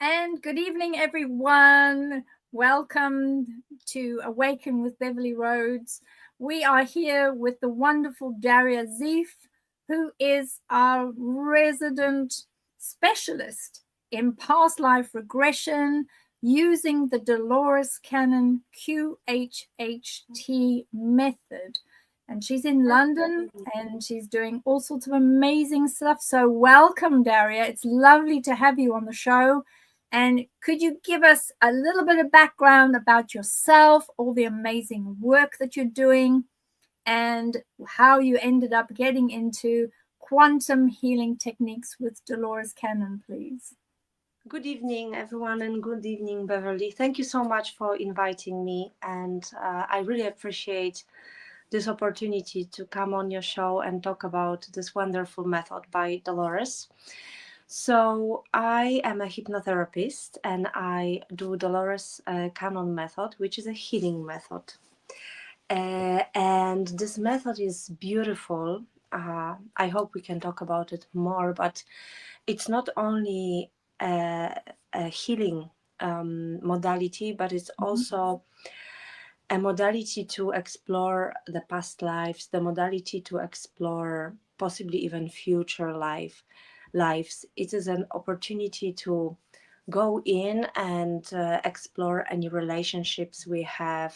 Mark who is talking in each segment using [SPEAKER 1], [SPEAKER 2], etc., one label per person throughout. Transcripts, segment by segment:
[SPEAKER 1] And good evening, everyone. Welcome to Awaken with Beverly Rhodes. We are here with the wonderful Daria Zeev, who is our resident specialist in past life regression using the Dolores Cannon QHHT method. And she's in London and she's doing all sorts of amazing stuff. So welcome, Daria. It's lovely to have you on the show. And could you give us a little bit of background about yourself, all the amazing work that you're doing, and how you ended up getting into quantum healing techniques with Dolores Cannon, please?
[SPEAKER 2] Good evening, everyone, and good evening, Beverly. Thank you so much for inviting me, and I really appreciate this opportunity to come on your show and talk about this wonderful method by Dolores. So I am a hypnotherapist and I do Dolores Cannon method, which is a healing method. And this method is beautiful. I hope we can talk about it more, but it's not only a healing modality, but it's also a modality to explore the past lives, the modality to explore possibly even future lives. It is an opportunity to go in and explore any relationships we have.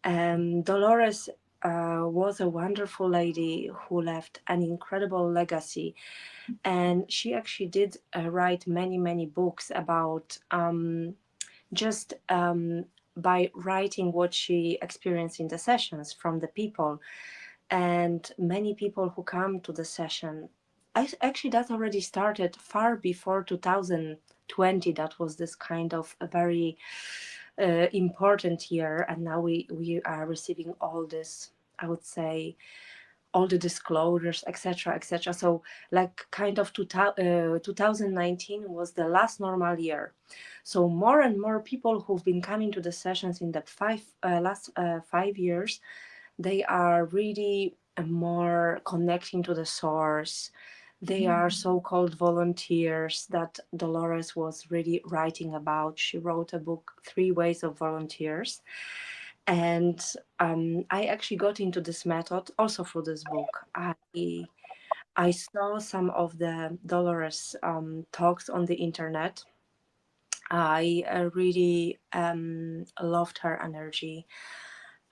[SPEAKER 2] Dolores was a wonderful lady who left an incredible legacy, and she actually did write many books about just by writing what she experienced in the sessions from the people. And many people who come to the session, actually that already started far before 2020. That was this kind of a very important year, and now we are receiving all this, I would say, all the disclosures, etc. So like kind of 2019 was the last normal year. So more and more people who've been coming to the sessions in the last 5 years, they are really more connecting to the source. They are so-called volunteers that Dolores was really writing about. She wrote a book, 3 Ways of Volunteers. And I actually got into this method also through this book. I saw some of the Dolores talks on the internet. I really loved her energy,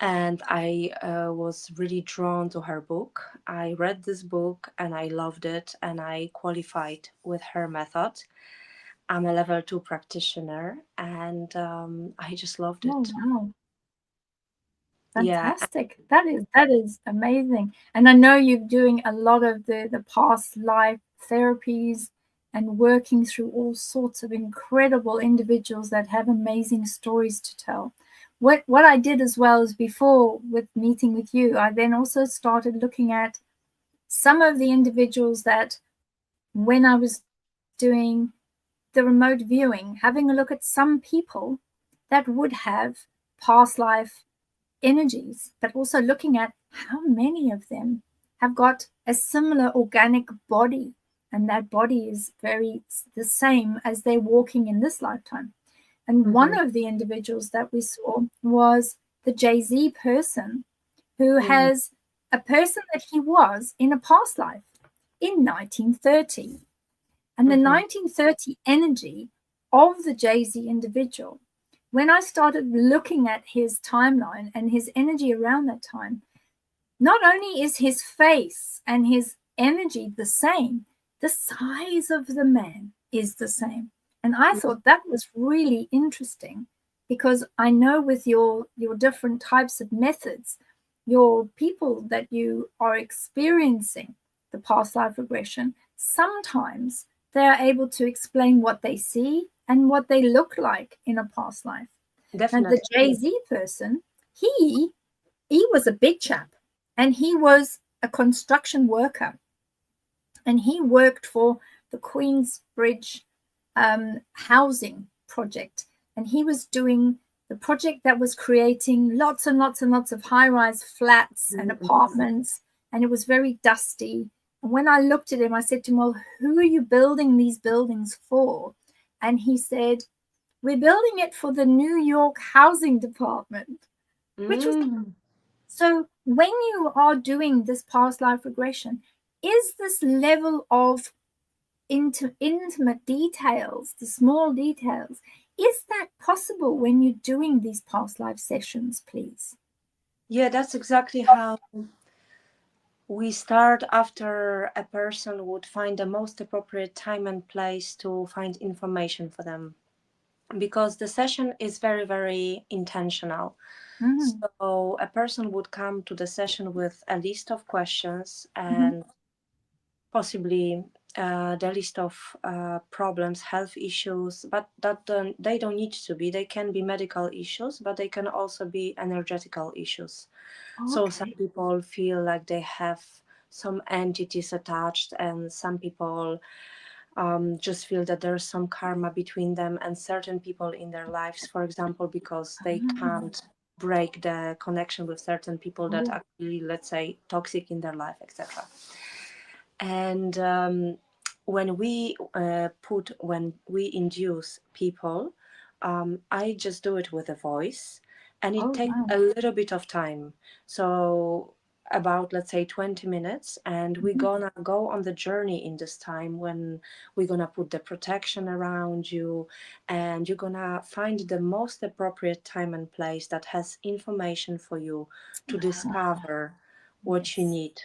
[SPEAKER 2] and I was really drawn to her book. I read this book and I loved it, and I qualified with her method. I'm a level 2 practitioner, and I just loved it.
[SPEAKER 1] Oh, wow.
[SPEAKER 2] Yeah.
[SPEAKER 1] Fantastic. That is amazing. And I know you're doing a lot of the past life therapies and working through all sorts of incredible individuals that have amazing stories to tell. What I did as well is before with meeting with you, I then also started looking at some of the individuals that when I was doing the remote viewing, having a look at some people that would have past life energies, but also looking at how many of them have got a similar organic body, and that body is very the same as they're walking in this lifetime. And one of the individuals that we saw was the Jay-Z person who has a person that he was in a past life in 1930. And the 1930 energy of the Jay-Z individual, when I started looking at his timeline and his energy around that time, not only is his face and his energy the same, the size of the man is the same. And I thought that was really interesting, because I know with your different types of methods, your people that you are experiencing the past life regression, sometimes they are able to explain what they see and what they look like in a past life.
[SPEAKER 2] Definitely.
[SPEAKER 1] And the Jay-Z person, he was a big chap, and he was a construction worker, and he worked for the Queensbridge housing project, and he was doing the project that was creating lots and lots and lots of high-rise flats and apartments, and it was very dusty. And when I looked at him, I said to him, well, who are you building these buildings for? and he said, we're building it for the New York Housing Department, which was so when you are doing this past life regression, is this level of intimate details, the small details, is that possible when you're doing these past life sessions, please?
[SPEAKER 2] Yeah, that's exactly how we start. After a person would find the most appropriate time and place to find information for them, because the session is very, very intentional. So a person would come to the session with a list of questions and possibly the list of problems, health issues, but they don't need to be. They can be medical issues, but they can also be energetical issues. So some people feel like they have some entities attached, and some people just feel that there's some karma between them and certain people in their lives, for example, because they can't break the connection with certain people that are actually, let's say, toxic in their life, etc. And when we induce people, I just do it with a voice, and it takes a little bit of time. So about, let's say, 20 minutes, and we're gonna go on the journey in this time, when we're gonna put the protection around you, and you're gonna find the most appropriate time and place that has information for you to discover what you need.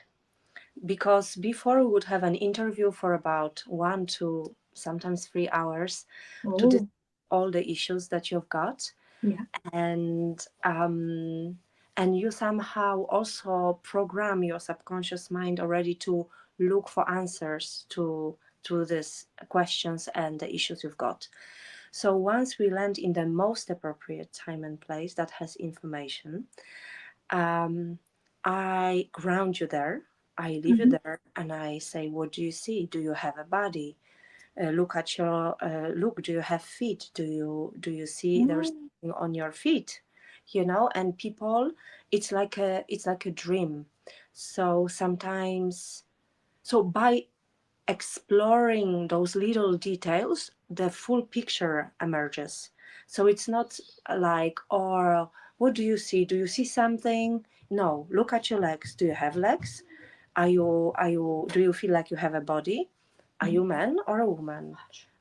[SPEAKER 2] Because before we would have an interview for about 1 to sometimes 3 hours to discuss all the issues that you've got. And you somehow also program your subconscious mind already to look for answers to these questions and the issues you've got. So once we land in the most appropriate time and place that has information, I ground you there. I leave you there, and I say, what do you see? Do you have a body? Look at your look. Do you have feet? Do you see there's something on your feet? You know, and people, it's like a dream. So sometimes, so by exploring those little details, the full picture emerges. So it's not like, or what do you see? Do you see something? No, look at your legs. Do you have legs? Do you feel like you have a body? Are you man or a woman?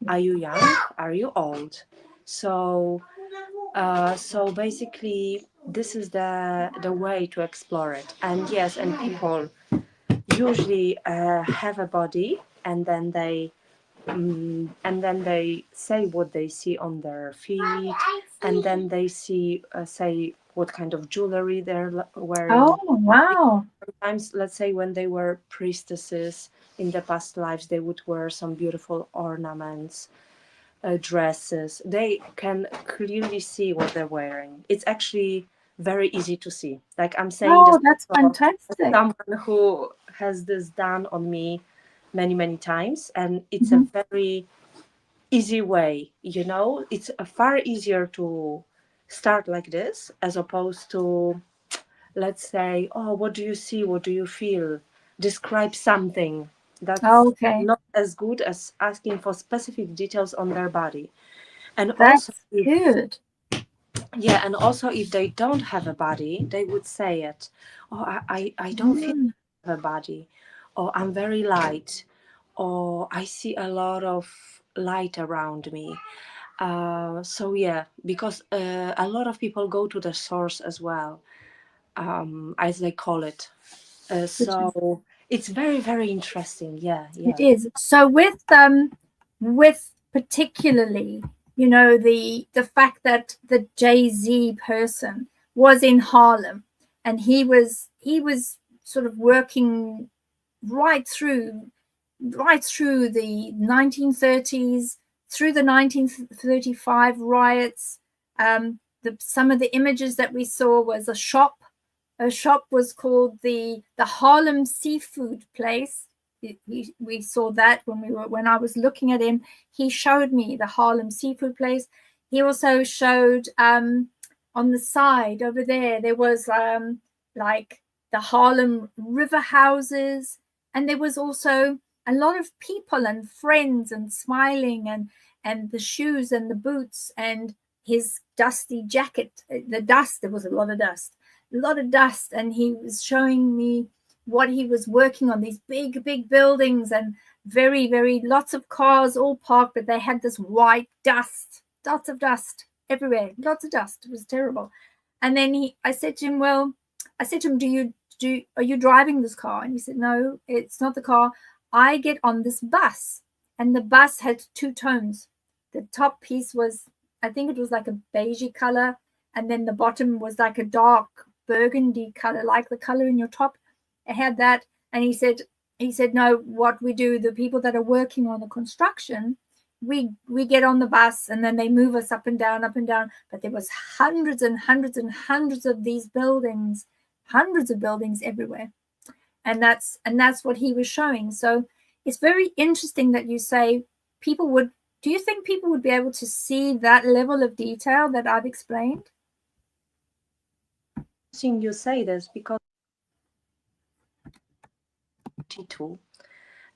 [SPEAKER 2] Are you young? Are you old? So so basically this is the way to explore it. And yes, and people usually have a body, and then they say what they see on their feet, and then they see say what kind of jewelry they're wearing.
[SPEAKER 1] Oh, wow.
[SPEAKER 2] Sometimes, let's say, when they were priestesses in the past lives, they would wear some beautiful ornaments, dresses. They can clearly see what they're wearing. It's actually very easy to see. Like, I'm saying this
[SPEAKER 1] Oh, that's
[SPEAKER 2] as
[SPEAKER 1] fantastic.
[SPEAKER 2] someone who has this done on me many, many times, and it's a very easy way, you know. It's far easier to start like this as opposed to, let's say, oh, what do you see? What do you feel? Describe something. That's
[SPEAKER 1] Okay,
[SPEAKER 2] not as good as asking for specific details on their body. And also,
[SPEAKER 1] that's
[SPEAKER 2] if
[SPEAKER 1] good.
[SPEAKER 2] yeah, and also if they don't have a body, they would say it. Oh, I don't feel I have a body, or I'm very light, or I see a lot of light around me. So yeah, because a lot of people go to the source as well, as they call it.
[SPEAKER 1] Which is,
[SPEAKER 2] So it's very, very interesting. Yeah,
[SPEAKER 1] it
[SPEAKER 2] yeah.
[SPEAKER 1] is. So with particularly, you know, the fact that the Jay-Z person was in Harlem, and he was sort of working right through the 1930s, through the 1935 riots. Some of the images that we saw was a shop. A shop was called the Harlem Seafood Place. We saw that when I was looking at him. He showed me the Harlem Seafood Place. He also showed on the side over there was like the Harlem River houses, and there was also a lot of people and friends and smiling, and the shoes and the boots and his dusty jacket, the dust, there was a lot of dust. And he was showing me what he was working on, these big buildings and very, very lots of cars all parked, but they had this white dust, lots of dust everywhere, lots of dust. It was terrible. And then I said to him, are you driving this car? And he said, no, it's not the car. I get on this bus. And the bus had two tones. The top piece was, I think it was like a beigey color. And then the bottom was like a dark burgundy color, like the color in your top. It had that. And he said, no, what we do, the people that are working on the construction, we get on the bus and then they move us up and down. But there was hundreds and hundreds and hundreds of these buildings, hundreds of buildings everywhere. And that's what he was showing. So it's very interesting that you say do you think people would be able to see that level of detail that I've explained?
[SPEAKER 2] Interesting you say this, because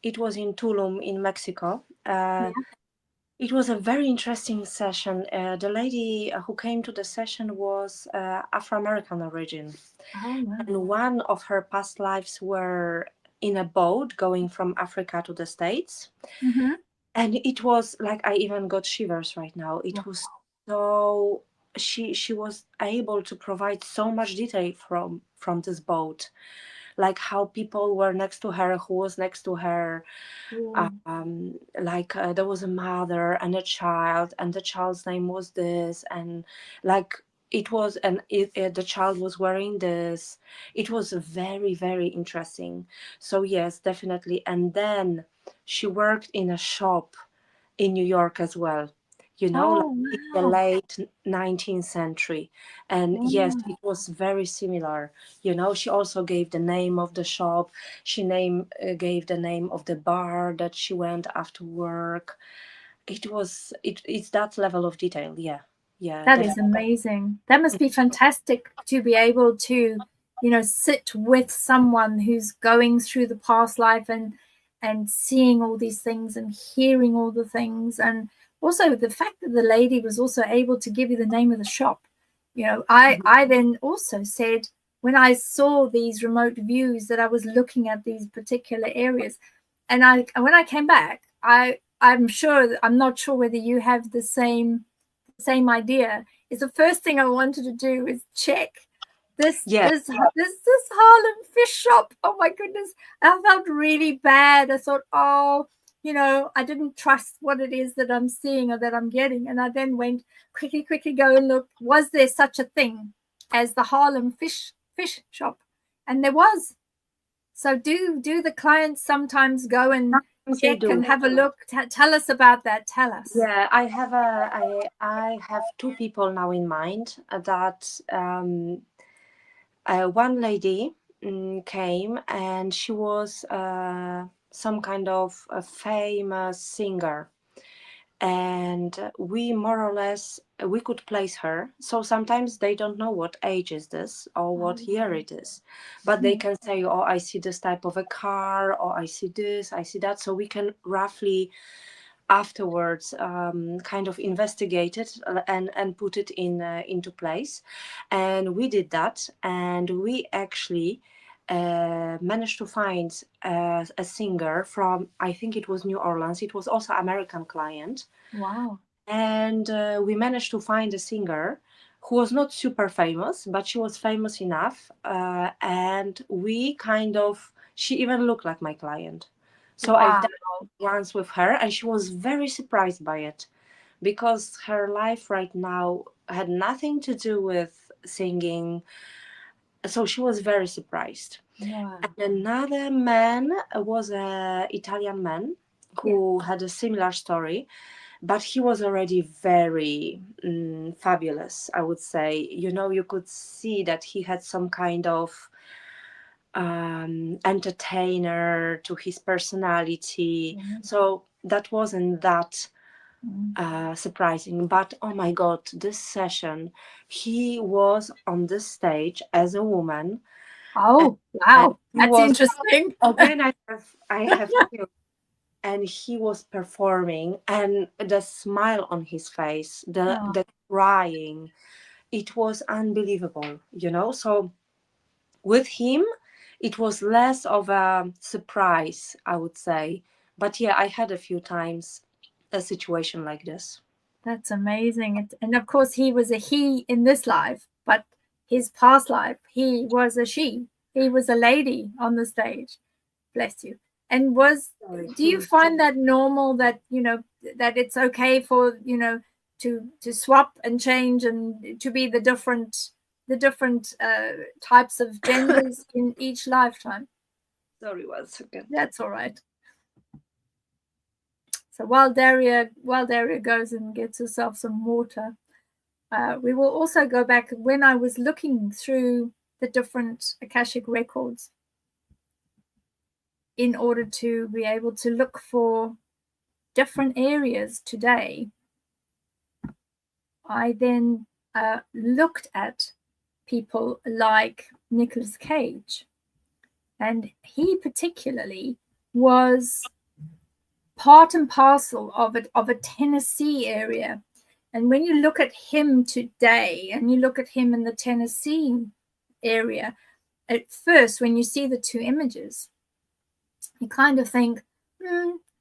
[SPEAKER 2] it was in Tulum in Mexico. It was a very interesting session. The lady who came to the session was Afro-American origin.
[SPEAKER 1] Oh, wow.
[SPEAKER 2] And one of her past lives were in a boat going from Africa to the States.
[SPEAKER 1] Mm-hmm.
[SPEAKER 2] And it was like, I even got shivers right now. It was so, she was able to provide so much detail from this boat, like how people were next to her, who was next to her. There was a mother and a child, and the child's name was this, and like it was, and the child was wearing this. It was very, very interesting. So yes, definitely. And then she worked in a shop in New York as well, in the late 19th century. And yes, it was very similar. She also gave the name of the shop. She gave the name of the bar that she went after work. It's that level of detail. Yeah.
[SPEAKER 1] That is amazing. That must be fantastic to be able to, sit with someone who's going through the past life and seeing all these things and hearing all the things. And also the fact that the lady was also able to give you the name of the shop. I then also said, when I saw these remote views, that I was looking at these particular areas. And when I came back, I'm not sure whether you have the same idea, is the first thing I wanted to do is check this Harlem fish shop. Oh my goodness. I felt really bad. I thought, I didn't trust what it is that I'm seeing or that I'm getting. And I then went quickly go and look, was there such a thing as the Harlem fish shop? And there was. So do the clients sometimes go and check and have a look? Tell us about that. Tell us.
[SPEAKER 2] Yeah, I have two people now in mind. That one lady came, and she was some kind of a famous singer, and we more or less we could place her. So sometimes they don't know what age is this or what year it is, but they can say, oh, I see this type of a car, or I see this, I see that. So we can roughly afterwards kind of investigate it and put it into place. And we did that, and we actually managed to find a singer from, I think it was New Orleans. It was also American client.
[SPEAKER 1] Wow.
[SPEAKER 2] And we managed to find a singer who was not super famous, but she was famous enough. And she even looked like my client. So I've done it once with her, and she was very surprised by it, because her life right now had nothing to do with singing. So she was very surprised.
[SPEAKER 1] Wow.
[SPEAKER 2] And another man was an Italian man who had a similar story, but he was already very fabulous, I would say. You could see that he had some kind of entertainer to his personality. So that wasn't that surprising. But oh my God, this session, he was on the stage as a woman.
[SPEAKER 1] Oh, wow. That's interesting.
[SPEAKER 2] Again, I have and he was performing, and the smile on his face,
[SPEAKER 1] Oh,
[SPEAKER 2] the crying, it was unbelievable, so with him it was less of a surprise, I would say. But yeah, I had a few times a situation like this.
[SPEAKER 1] that's amazing. And of course, he was a he in this life, but his past life, he was a she. He was a lady on the stage. Bless you. And
[SPEAKER 2] Sorry.
[SPEAKER 1] do you find that normal, that, that it's okay for, to swap and change and to be the different types of genders in each lifetime?
[SPEAKER 2] Sorry, 1 second.
[SPEAKER 1] That's all right. So while Daria goes and gets herself some water, we will also go back. When I was looking through the different Akashic records in order to be able to look for different areas today, I then looked at people like Nicolas Cage, and he particularly was part and parcel of a Tennessee area. And when you look at him today and you look at him in the Tennessee area, at first, when you see the two images, you kind of think,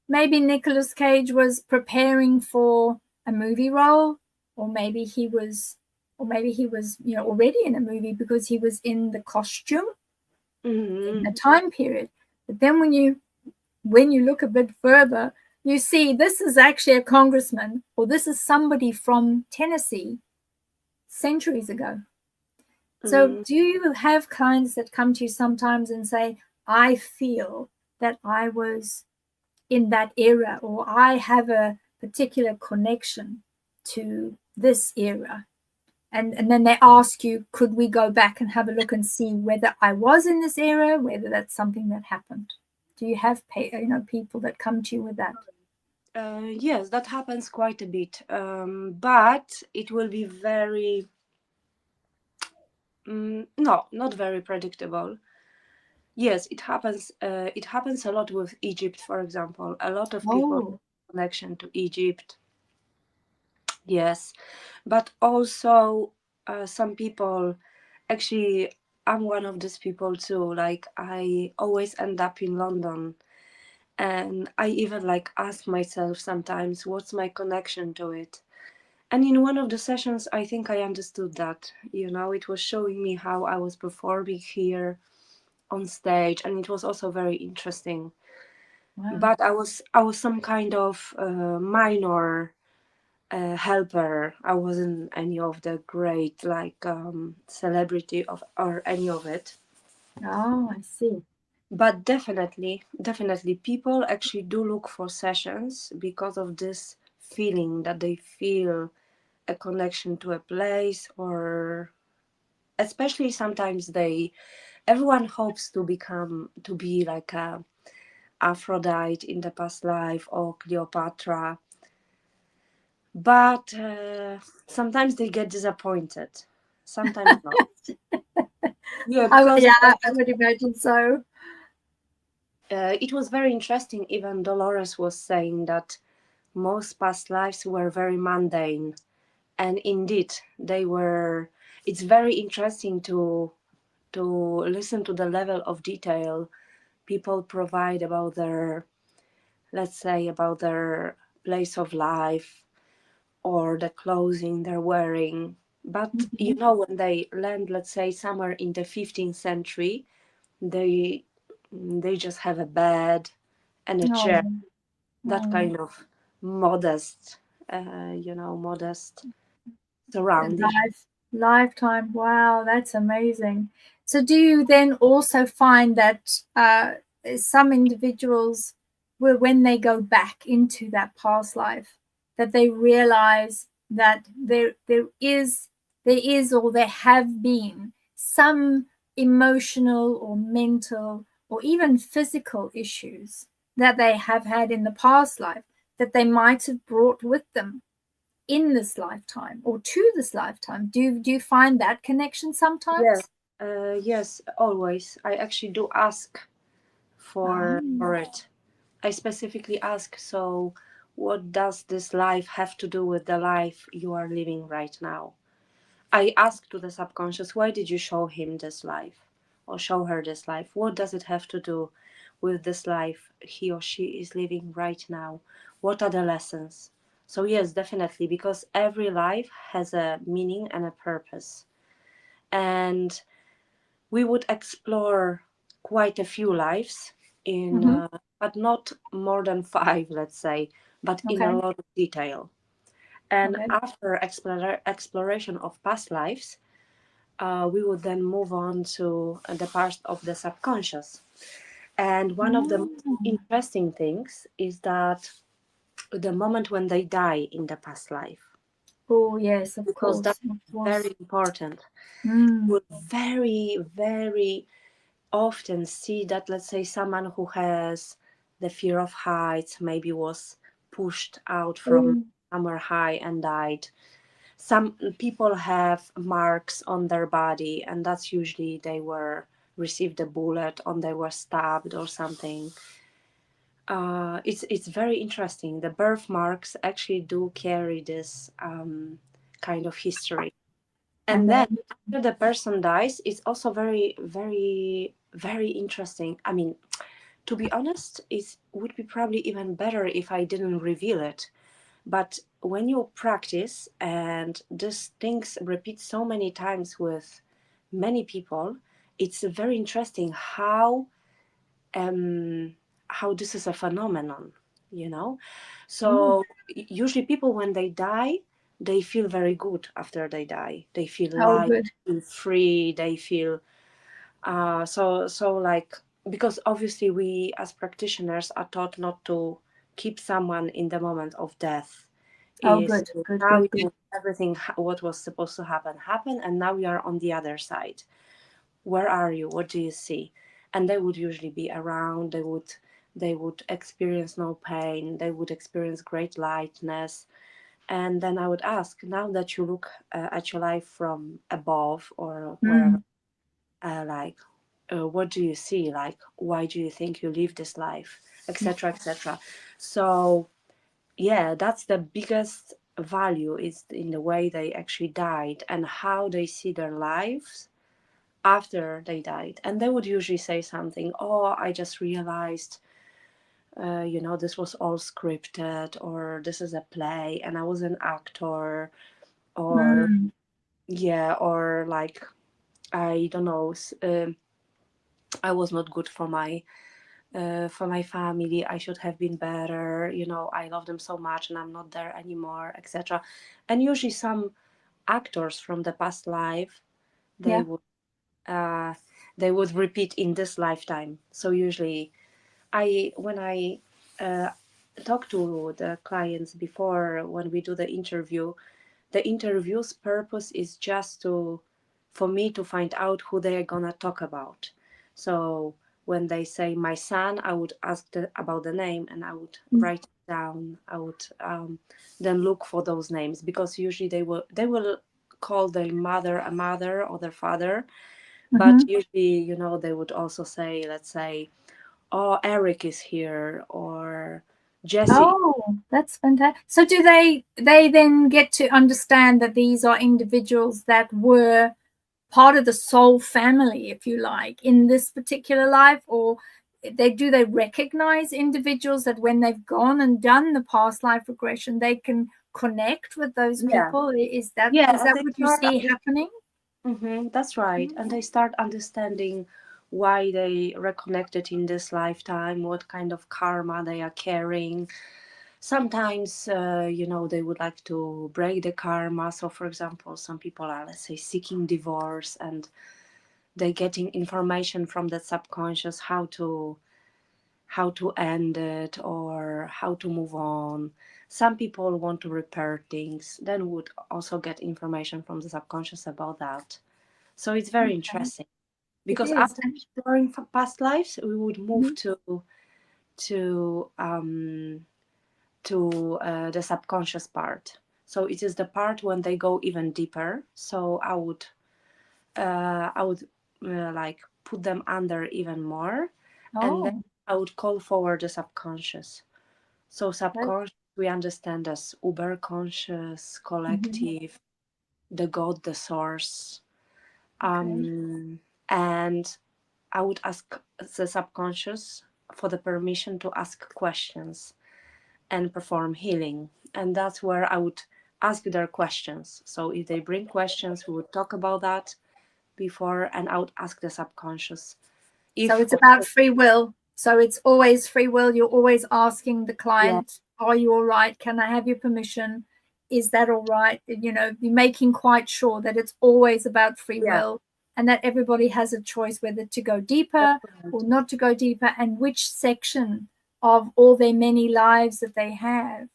[SPEAKER 1] maybe Nicolas Cage was preparing for a movie role, or maybe he was, already in a movie because he was in the costume in the time period. But then when you look a bit further, you see this is actually a congressman, or this is somebody from Tennessee centuries ago. So do you have clients that come to you sometimes and say, I feel that I was in that era, or I have a particular connection to this era? And then they ask you, could we go back and have a look and see whether I was in this era, whether that's something that happened? Do you have people that come to you with that?
[SPEAKER 2] Yes, that happens quite a bit, but it will be very no, not very predictable. Yes, it happens. It happens a lot with Egypt, for example. A lot of people have connection to Egypt. Yes, but also some people. Actually, I'm one of these people too. Like, I always end up in London, and I even ask myself sometimes, what's my connection to it? And in one of the sessions, I think I understood that. It was showing me how I was performing here on stage, and it was also very interesting.
[SPEAKER 1] Wow.
[SPEAKER 2] But I was some kind of minor helper. I wasn't any of the great celebrity of or any of it.
[SPEAKER 1] Oh, I see.
[SPEAKER 2] But definitely, people actually do look for sessions because of this feeling that they feel a connection to a place, or especially sometimes everyone hopes to be like a Aphrodite in the past life, or Cleopatra, but sometimes they get disappointed, sometimes not. Yeah, because
[SPEAKER 1] I would imagine so.
[SPEAKER 2] it was very interesting. Even Dolores was saying that most past lives were very mundane, and indeed they were. It's very interesting to listen to the level of detail people provide about their, let's say, about their place of life, or the clothing they're wearing. But when they land, let's say, somewhere in the 15th century, they just have a bed and a chair, that kind of modest, modest surrounding.
[SPEAKER 1] Lifetime. Wow, that's amazing. So do you then also find that some individuals will, when they go back into that past life, that they realize that there is or there have been some emotional or mental or even physical issues that they have had in the past life that they might have brought with them in this lifetime or to this lifetime? Do you find that connection sometimes?
[SPEAKER 2] Yes, always. I actually do ask for it. I specifically ask, so what does this life have to do with the life you are living right now? I ask to the subconscious, why did you show him this life or show her this life? What does it have to do with this life he or she is living right now? What are the lessons? So, yes, definitely, because every life has a meaning and a purpose. And we would explore quite a few lives in,
[SPEAKER 1] Mm-hmm.
[SPEAKER 2] but not more than five, let's say, but in a
[SPEAKER 1] Okay.
[SPEAKER 2] lot of detail. And
[SPEAKER 1] Okay.
[SPEAKER 2] after exploration of past lives, we would then move on to the part of the subconscious. And one of the most
[SPEAKER 1] Mm.
[SPEAKER 2] interesting things is that the moment when they die in the past life,
[SPEAKER 1] Oh, yes, of
[SPEAKER 2] because
[SPEAKER 1] course.
[SPEAKER 2] that's
[SPEAKER 1] Of course.
[SPEAKER 2] very important,
[SPEAKER 1] Mm.
[SPEAKER 2] we very, very often see that, let's say, someone who has the fear of heights maybe was pushed out from
[SPEAKER 1] Oh,
[SPEAKER 2] somewhere high and died. Some people have marks on their body, and that's usually they were received a bullet or they were stabbed or something. It's very interesting. The birthmarks actually do carry this kind of history. And then
[SPEAKER 1] amazing.
[SPEAKER 2] after the person dies, it's also very, very, very interesting. I mean, to be honest, it would be probably even better if I didn't reveal it. But when you practice and these things repeat so many times with many people, it's very interesting um, how this is a phenomenon, you know.
[SPEAKER 1] Oh,
[SPEAKER 2] So usually people when they die, they feel very good after they die. They feel
[SPEAKER 1] oh,
[SPEAKER 2] light,
[SPEAKER 1] good.
[SPEAKER 2] feel free. They feel so like, because obviously we as practitioners are taught not to keep someone in the moment of death,
[SPEAKER 1] Oh,
[SPEAKER 2] is
[SPEAKER 1] good.
[SPEAKER 2] to
[SPEAKER 1] Good,
[SPEAKER 2] now
[SPEAKER 1] good,
[SPEAKER 2] you
[SPEAKER 1] good.
[SPEAKER 2] everything what was supposed to happen, and now we are on the other side. Where are you? What do you see? And they would usually be around. They would experience no pain. They would experience great lightness. And then I would ask, now that you look at your life from above or wherever,
[SPEAKER 1] Mm.
[SPEAKER 2] like, what do you see? Like, why do you think you live this life, etc., etc. So yeah, that's the biggest value, is in the way they actually died and how they see their lives after they died. And they would usually say something, oh, I just realized, this was all scripted, or this is a play and I was an actor, or
[SPEAKER 1] Mm.
[SPEAKER 2] yeah, or like, I don't know, I was not good for my family. I should have been better. I love them so much and I'm not there anymore, etc. And usually some actors from the past life, they
[SPEAKER 1] Yeah.
[SPEAKER 2] would uh, they would repeat in this lifetime. So usually, when I uh, talk to the clients before, when we do the interview's purpose is just to for me to find out who they are gonna talk about. So when they say my son, I would ask about the name and I would
[SPEAKER 1] Mm.
[SPEAKER 2] write it down. I would then look for those names, because usually they will call their mother a mother or their father, but
[SPEAKER 1] Mm-hmm.
[SPEAKER 2] usually, they would also say, let's say, oh, Eric is here, or Jesse.
[SPEAKER 1] Oh, that's fantastic. So do they then get to understand that these are individuals that were part of the soul family, if you like, in this particular life, or they recognize individuals that when they've gone and done the past life regression, they can connect with those
[SPEAKER 2] Yeah,
[SPEAKER 1] people? Is
[SPEAKER 2] yeah, and
[SPEAKER 1] that
[SPEAKER 2] they
[SPEAKER 1] what you
[SPEAKER 2] start.
[SPEAKER 1] see happening?
[SPEAKER 2] That's right. And they start understanding why they reconnected in this lifetime, what kind of karma they are carrying. Sometimes, they would like to break the karma. So, for example, some people are, let's say, seeking divorce, and they're getting information from the subconscious how to end it or how to move on. Some people want to repair things, then would also get information from the subconscious about that. So it's very
[SPEAKER 1] Okay.
[SPEAKER 2] interesting,
[SPEAKER 1] It
[SPEAKER 2] because
[SPEAKER 1] is.
[SPEAKER 2] after exploring past lives, we would move
[SPEAKER 1] Mhm.
[SPEAKER 2] to um, to the subconscious part. So it is the part when they go even deeper. So I would like put them under even more, and then
[SPEAKER 1] Oh.
[SPEAKER 2] I would call forward the subconscious. So
[SPEAKER 1] Right.
[SPEAKER 2] subconscious we understand as uber conscious,
[SPEAKER 1] Mhm.
[SPEAKER 2] collective, the God, the source.
[SPEAKER 1] Okay.
[SPEAKER 2] And I would ask the subconscious for the permission to ask questions and perform healing. And that's where I would ask their questions. So if they bring questions, we would talk about that before, and I would ask the subconscious.
[SPEAKER 1] So
[SPEAKER 2] If,
[SPEAKER 1] it's
[SPEAKER 2] of
[SPEAKER 1] about
[SPEAKER 2] course,
[SPEAKER 1] free will. So it's always free will. You're always asking the
[SPEAKER 2] yeah,
[SPEAKER 1] client, are you all right? Can I have your permission? Is that all right? You know, you're making quite sure that it's always about free
[SPEAKER 2] yeah,
[SPEAKER 1] will and that everybody has a choice whether to go
[SPEAKER 2] that's
[SPEAKER 1] deeper
[SPEAKER 2] right.
[SPEAKER 1] or not to go deeper and which section of all their many lives that they have.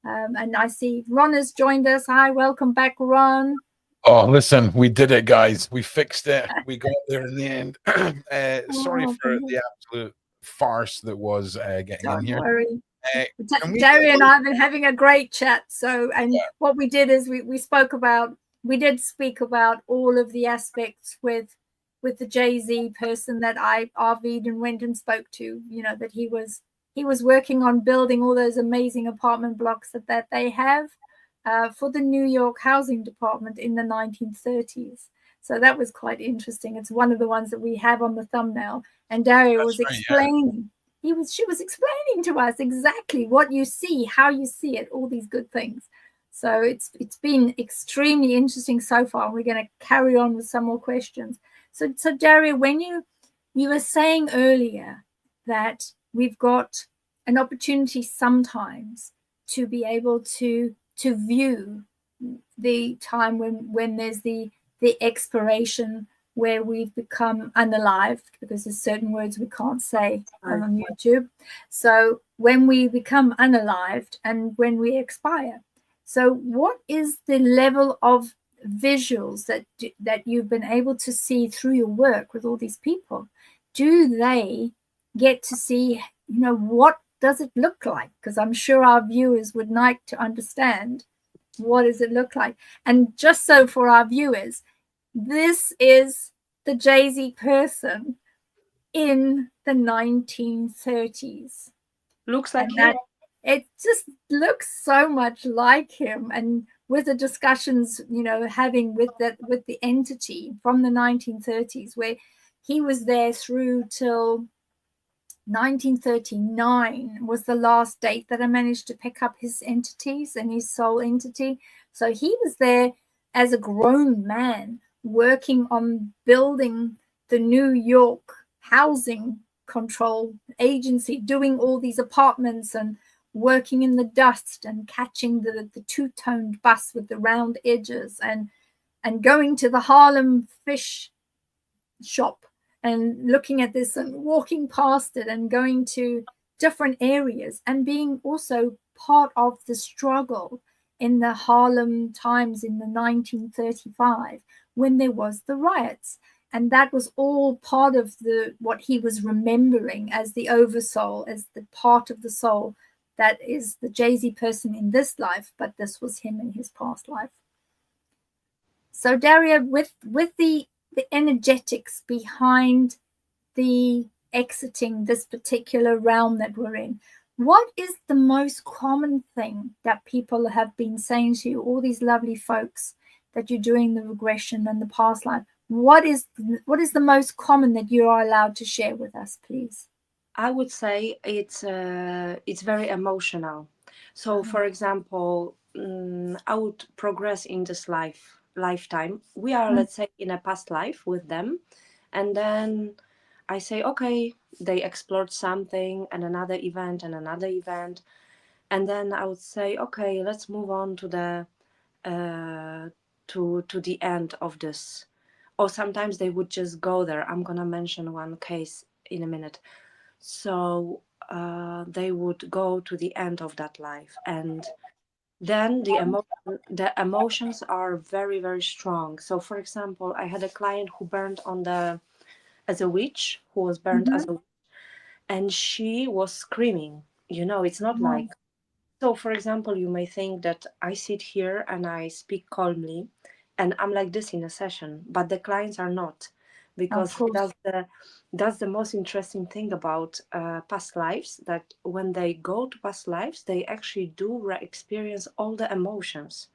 [SPEAKER 1] And I see Ron has joined us. Hi, welcome back, Ron.
[SPEAKER 3] Oh, listen, we did it, guys. We fixed it. We got there in the end. Sorry
[SPEAKER 1] Oh,
[SPEAKER 3] for the absolute farce that was getting in
[SPEAKER 1] don't
[SPEAKER 3] here.
[SPEAKER 1] worry.
[SPEAKER 3] Can we get
[SPEAKER 1] Daria and
[SPEAKER 3] like,
[SPEAKER 1] I have been having a great chat. So, and what we did is we did speak about all of the aspects with the Jay-Z person that I RV'd and went and spoke to, you know, that he was working on building all those amazing apartment blocks that they have for the New York Housing Department in the 1930s. So that was quite interesting. It's one of the ones that we have on the thumbnail. And Daria
[SPEAKER 3] that's
[SPEAKER 1] was
[SPEAKER 3] right, yeah.
[SPEAKER 1] explaining she was explaining to us exactly what you see, how you see it, all these good things. So it's been extremely interesting so far. We're going to carry on with some more questions. So Daria, when you were saying earlier that we've got an opportunity sometimes to be able to view the time when there's the expiration where we've become unalived, because there's certain words we can't say on YouTube. So when we become unalived and when we expire. So what is the level of visuals that you've been able to see through your work with all these people? Do they get to see, you know, what does it look like? Because I'm sure our viewers would like to understand what does it look like. And just so for our viewers, this is the Jay-Z person in the 1930s.
[SPEAKER 2] Looks like
[SPEAKER 1] And
[SPEAKER 2] him.
[SPEAKER 1] that it just looks so much like him. And with the discussions, you know, having with the entity from the 1930s, where he was there through till 1939 was the last date that I managed to pick up his entities and his soul entity. So he was there as a grown man working on building the New York housing control agency, doing all these apartments and working in the dust and catching the two-toned bus with the round edges and going to the Harlem fish shop and looking at this and walking past it and going to different areas and being also part of the struggle in the Harlem times in the 1935 when there was the riots. And that was all part of the what he was remembering as the oversoul, as the part of the soul that is the Jay-Z person in this life, but this was him in his past life. So Daria, with the energetics behind the exiting this particular realm that we're in, what is the most common thing that people have been saying to you, all these lovely folks that you're doing the regression and the past life? What is the most common that you are allowed to share with us, please?
[SPEAKER 2] I would say it's very emotional. So, for example, I would progress in this lifetime. We are, let's say, in a past life with them, and then I say, okay, they explored something and another event, and then I would say, okay, let's move on to the to the end of this. Or sometimes they would just go there. I'm gonna mention one case in a minute. So they would go to the end of that life, and then the emotions are very, very strong. So, for example, I had a client who burned on the as a witch, who was burned as a witch, and she was screaming. You know, it's not like so. For example, you may think that I sit here and I speak calmly, and I'm like this in a session, but the clients are not. because
[SPEAKER 1] course.
[SPEAKER 2] that's the most interesting thing about past lives, that when they go to past lives, they actually do experience all the emotions.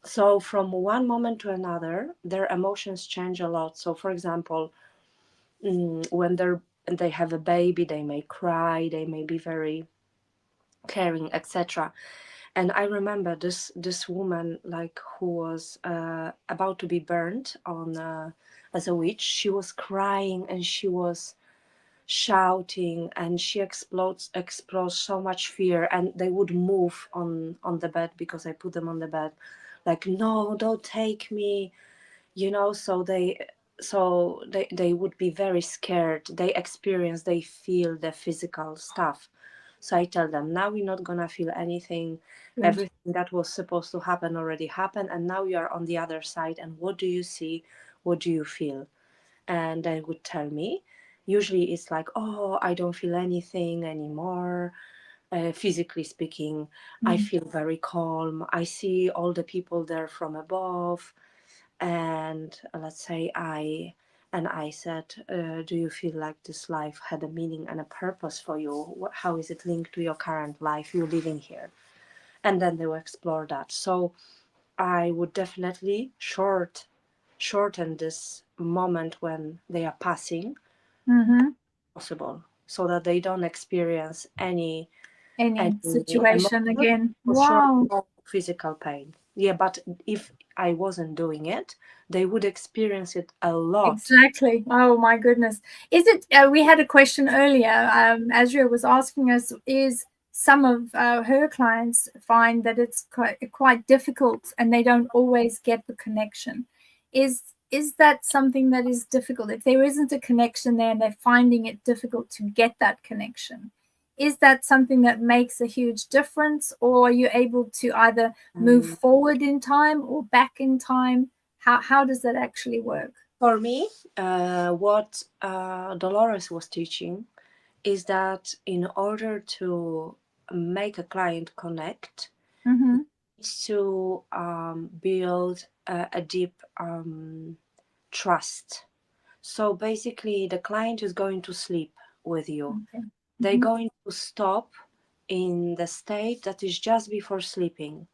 [SPEAKER 2] So from one moment to another, their emotions change a lot. So for example, when they have a baby, they may cry, they may be very caring, etc. And I remember this woman, like, who was about to be burned on as a witch. She was crying and she was shouting, and she explodes so much fear, and they would move on the bed, because I put them on the bed, like, no, don't take me, so they would be very scared. They feel the physical stuff. So I tell them, now we're not gonna feel anything.
[SPEAKER 1] Good.
[SPEAKER 2] Everything that was supposed to happen already happened, and now you are on the other side, and what do you see, what do you feel? And they would tell me. Usually it's like, oh, I don't feel anything anymore. Physically speaking, I feel very calm. I see all the people there from above. And let's say I said, do you feel like this life had a meaning and a purpose for you? How is it linked to your current life you're living here? And then they will explore that. So I would definitely shorten this moment when they are passing, possible, so that they don't experience any
[SPEAKER 1] situation
[SPEAKER 2] emotional,
[SPEAKER 1] again.
[SPEAKER 2] for sure,
[SPEAKER 1] Wow.
[SPEAKER 2] no physical pain. Yeah, but if I wasn't doing it, they would experience it a lot.
[SPEAKER 1] Exactly. Oh my goodness. Is it? We had a question earlier. Azria was asking us: is some of her clients find that it's quite difficult, and they don't always get the connection? Is that something that is difficult? If there isn't a connection there, and they're finding it difficult to get that connection, is that something that makes a huge difference, or are you able to either move forward in time or back in time? How does that actually work?
[SPEAKER 2] For me, what Dolores was teaching is that in order to make a client connect, it's to build a deep trust. So basically, the client is going to sleep with you.
[SPEAKER 1] Okay.
[SPEAKER 2] They're going to stop in the state that is just before sleeping.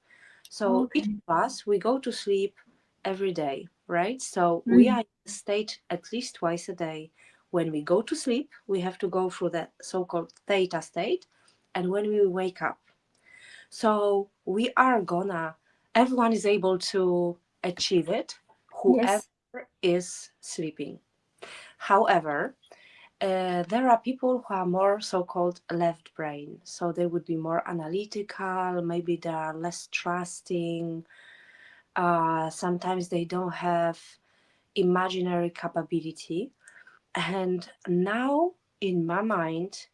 [SPEAKER 2] So each of us, we go to sleep every day, right? So we are in the state at least twice a day. When we go to sleep, we have to go through that so-called theta state, and when we wake up. So everyone is able to achieve it, whoever is sleeping. However, there are people who are more so-called left brain. So they would be more analytical, maybe they are less trusting. Sometimes they don't have imaginary capability. And now in my mind,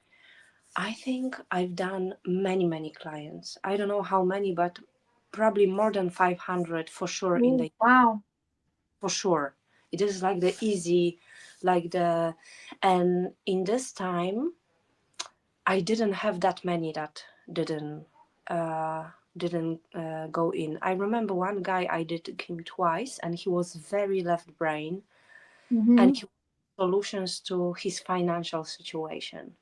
[SPEAKER 2] I think I've done many, many clients. I don't know how many, but probably more than 500 for sure.
[SPEAKER 1] Wow.
[SPEAKER 2] For sure. It is like the easy, and in this time, I didn't have that many that didn't go in. I remember one guy, I did him twice, and he was very left brain, and he had solutions to his financial situation.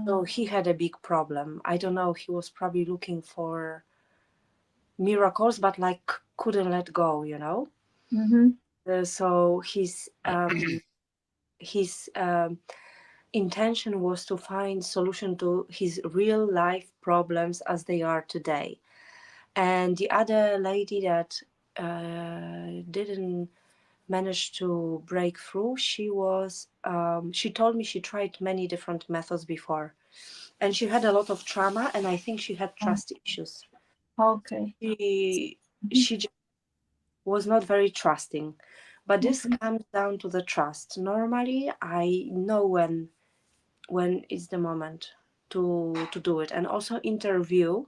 [SPEAKER 2] So he had a big problem. I don't know, he was probably looking for miracles, but like couldn't let go, so his intention was to find solution to his real life problems as they are today. And the other lady that didn't manage to break through, she told me she tried many different methods before, and she had a lot of trauma, and I think she had trust issues.
[SPEAKER 1] Okay.
[SPEAKER 2] She just was not very trusting, but this comes down to the trust. Normally I know when is the moment to do it. And also interview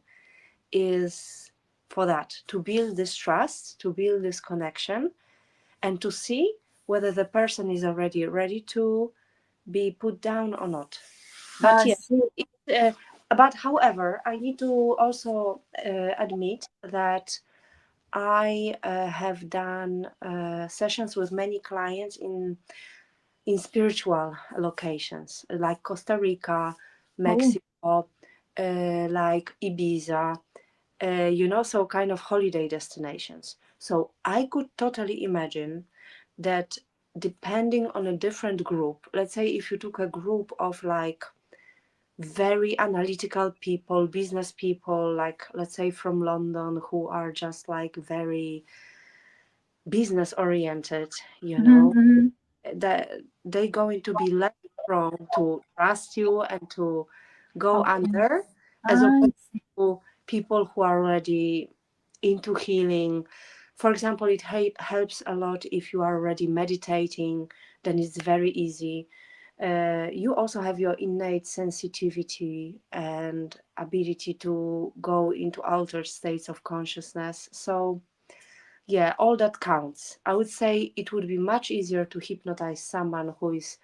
[SPEAKER 2] is for that, to build this trust, to build this connection, and to see whether the person is already ready to be put down or not. But but however, I need to also admit that I have done sessions with many clients in spiritual locations like Costa Rica, Mexico, like Ibiza, so kind of holiday destinations. So I could totally imagine that depending on a different group, let's say if you took a group of like very analytical people, business people, like let's say from London, who are just like very business oriented, that they're going to be less prone to trust you and to go under, as opposed to people who are already into healing. For example, it helps a lot if you are already meditating, then it's very easy. You also have your innate sensitivity and ability to go into altered states of consciousness. So yeah, all that counts. I would say it would be much easier to hypnotize someone who is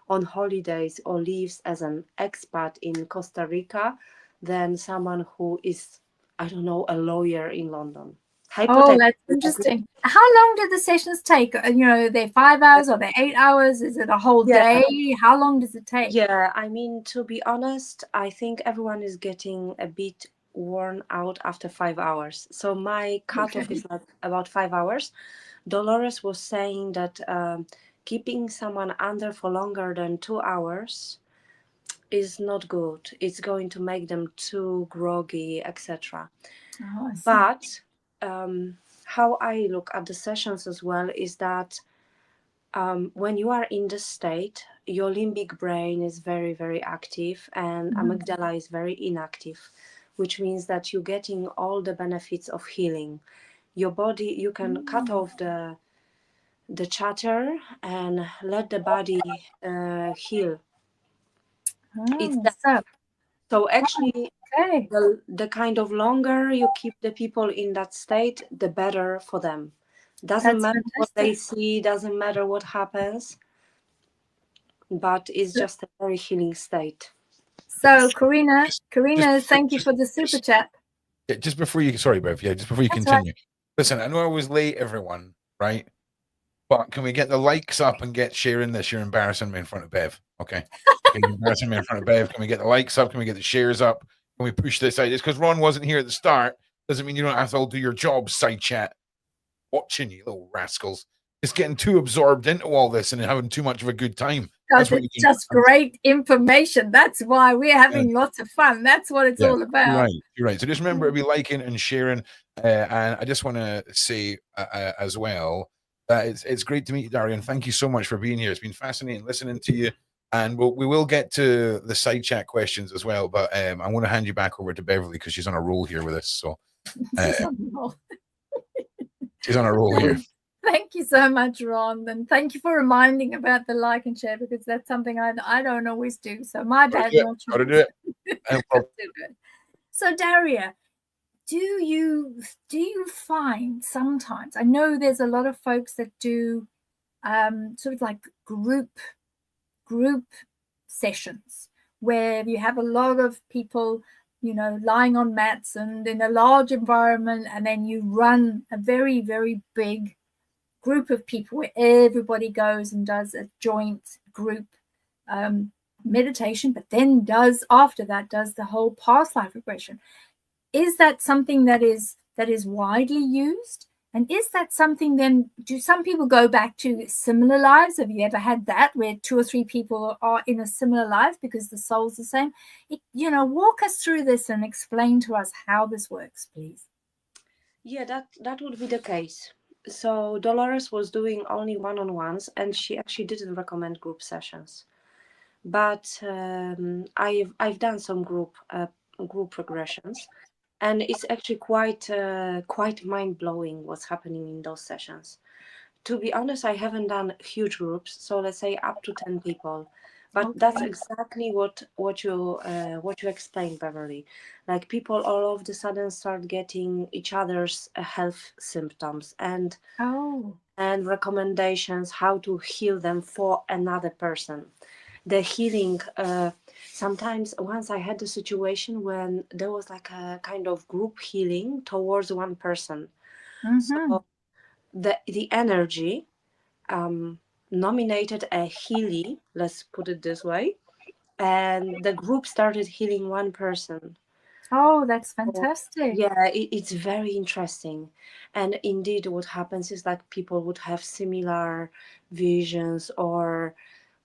[SPEAKER 2] on holidays or lives as an expat in Costa Rica than someone who is, I don't know, a lawyer in London.
[SPEAKER 1] Oh, that's interesting. How long do the sessions take? They're 5 hours or they're 8 hours? Is it a whole day? How long does it take?
[SPEAKER 2] Yeah, I mean, to be honest, I think everyone is getting a bit worn out after 5 hours. So my cutoff is like about 5 hours. Dolores was saying that keeping someone under for longer than 2 hours is not good. It's going to make them too groggy, etc. But how I look at the sessions as well is that when you are in the state, your limbic brain is very, very active and amygdala is very inactive, which means that you're getting all the benefits of healing. Your body, you can cut off the chatter and let the body heal itself. So actually, the kind of longer you keep the people in that state, the better for them. Doesn't matter what they see, doesn't matter what happens, but it's just a very healing state.
[SPEAKER 1] So, Karina, thank you for the super chat.
[SPEAKER 3] Yeah, just before you, sorry, Bev. Yeah, just before you continue. Listen, I know I was late, everyone, right? But can we get the likes up and get sharing this? You're embarrassing me in front of Bev. Okay. You're embarrassing me in front of Bev. Can we get the likes up? Can we get the shares up? Can we push this out? Just because Ron wasn't here at the start doesn't mean you don't have to all do your job, side chat. Watching you little rascals. Just getting too absorbed into all this and having too much of a good time.
[SPEAKER 1] That's what it's just great information. That's why we're having lots of fun. That's what it's all about.
[SPEAKER 3] You're right. So just remember to be liking and sharing. And I just want to say as well that it's great to meet you, Daria, and thank you so much for being here. It's been fascinating listening to you. And we will get to the side chat questions as well. But I want to hand you back over to Beverly because she's on a roll here with us. So she's on a roll here.
[SPEAKER 1] Thank you so much, Ron, and thank you for reminding about the like and share because that's something I don't always do. So my bad.
[SPEAKER 3] How to do it.
[SPEAKER 1] So Daria, do you find sometimes? I know there's a lot of folks that do sort of like group sessions where you have a lot of people, lying on mats and in a large environment, and then you run a very, very big group of people where everybody goes and does a joint group meditation, but then after that does the whole past life regression. Is that something that is widely used? And is that something then, do some people go back to similar lives? Have you ever had that where 2 or 3 people are in a similar life because the soul's the same? Walk us through this and explain to us how this works, please.
[SPEAKER 2] Yeah, that would be the case. So Dolores was doing only one-on-ones and she actually didn't recommend group sessions. But I've done some group regressions, and it's actually quite mind-blowing what's happening in those sessions. To be honest, I haven't done huge groups, so let's say up to 10 people. But that's exactly what you explained, Beverly. Like people all of a sudden start getting each other's health symptoms and recommendations how to heal them for another person. The healing, sometimes once I had a situation when there was like a kind of group healing towards one person So the energy nominated a healy, let's put it this way, and the group started healing one person.
[SPEAKER 1] Oh, that's fantastic.
[SPEAKER 2] Yeah, it's very interesting. And indeed, what happens is like people would have similar visions or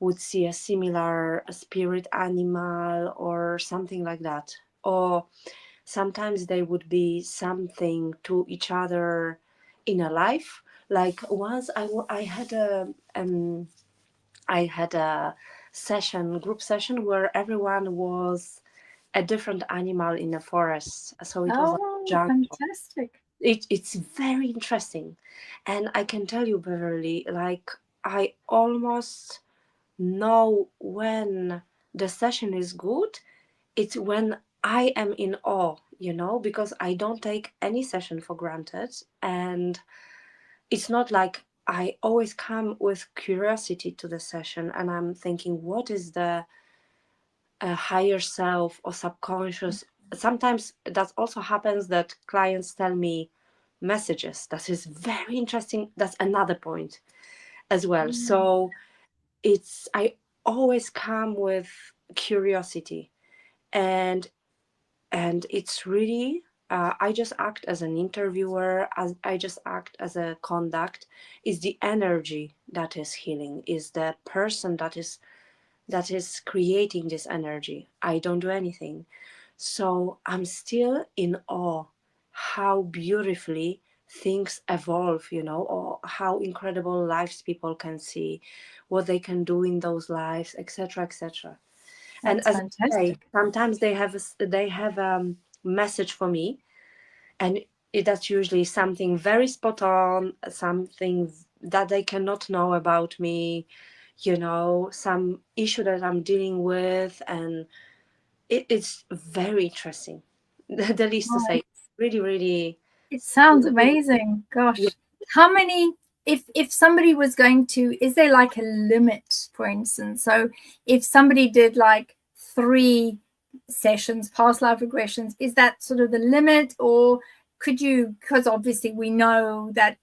[SPEAKER 2] would see a similar spirit animal or something like that. Or sometimes they would be something to each other in a life. Like once I had a session, group session, where everyone was a different animal in the forest. So it was like
[SPEAKER 1] Oh,
[SPEAKER 2] jungle.
[SPEAKER 1] fantastic.
[SPEAKER 2] It's very interesting. And I can tell you, Beverly, like I almost know when the session is good. It's when I am in awe, because I don't take any session for granted. And it's not like I always come with curiosity to the session and I'm thinking, what is the higher self or subconscious? Sometimes that also happens that clients tell me messages. That is very interesting. That's another point as well. So I always come with curiosity, and it's really I just act as an interviewer, as I just act as a conduct. Is the energy that is healing, is the person that is creating this energy. I don't do anything. So I'm still in awe how beautifully things evolve, or how incredible lives people can see, what they can do in those lives, etc., etc. And
[SPEAKER 1] That's
[SPEAKER 2] as I say,
[SPEAKER 1] fantastic.
[SPEAKER 2] sometimes they have a message for me, and that's usually something very spot on, something that they cannot know about me, some issue that I'm dealing with, and it's very interesting. The least to
[SPEAKER 1] Oh,
[SPEAKER 2] say, really, really.
[SPEAKER 1] it sounds amazing.
[SPEAKER 2] Yeah.
[SPEAKER 1] Gosh. How many, if somebody was going to, is there like a limit, for instance? So if somebody did like 3 sessions, past life regressions, is that sort of the limit? Or could you, because obviously we know that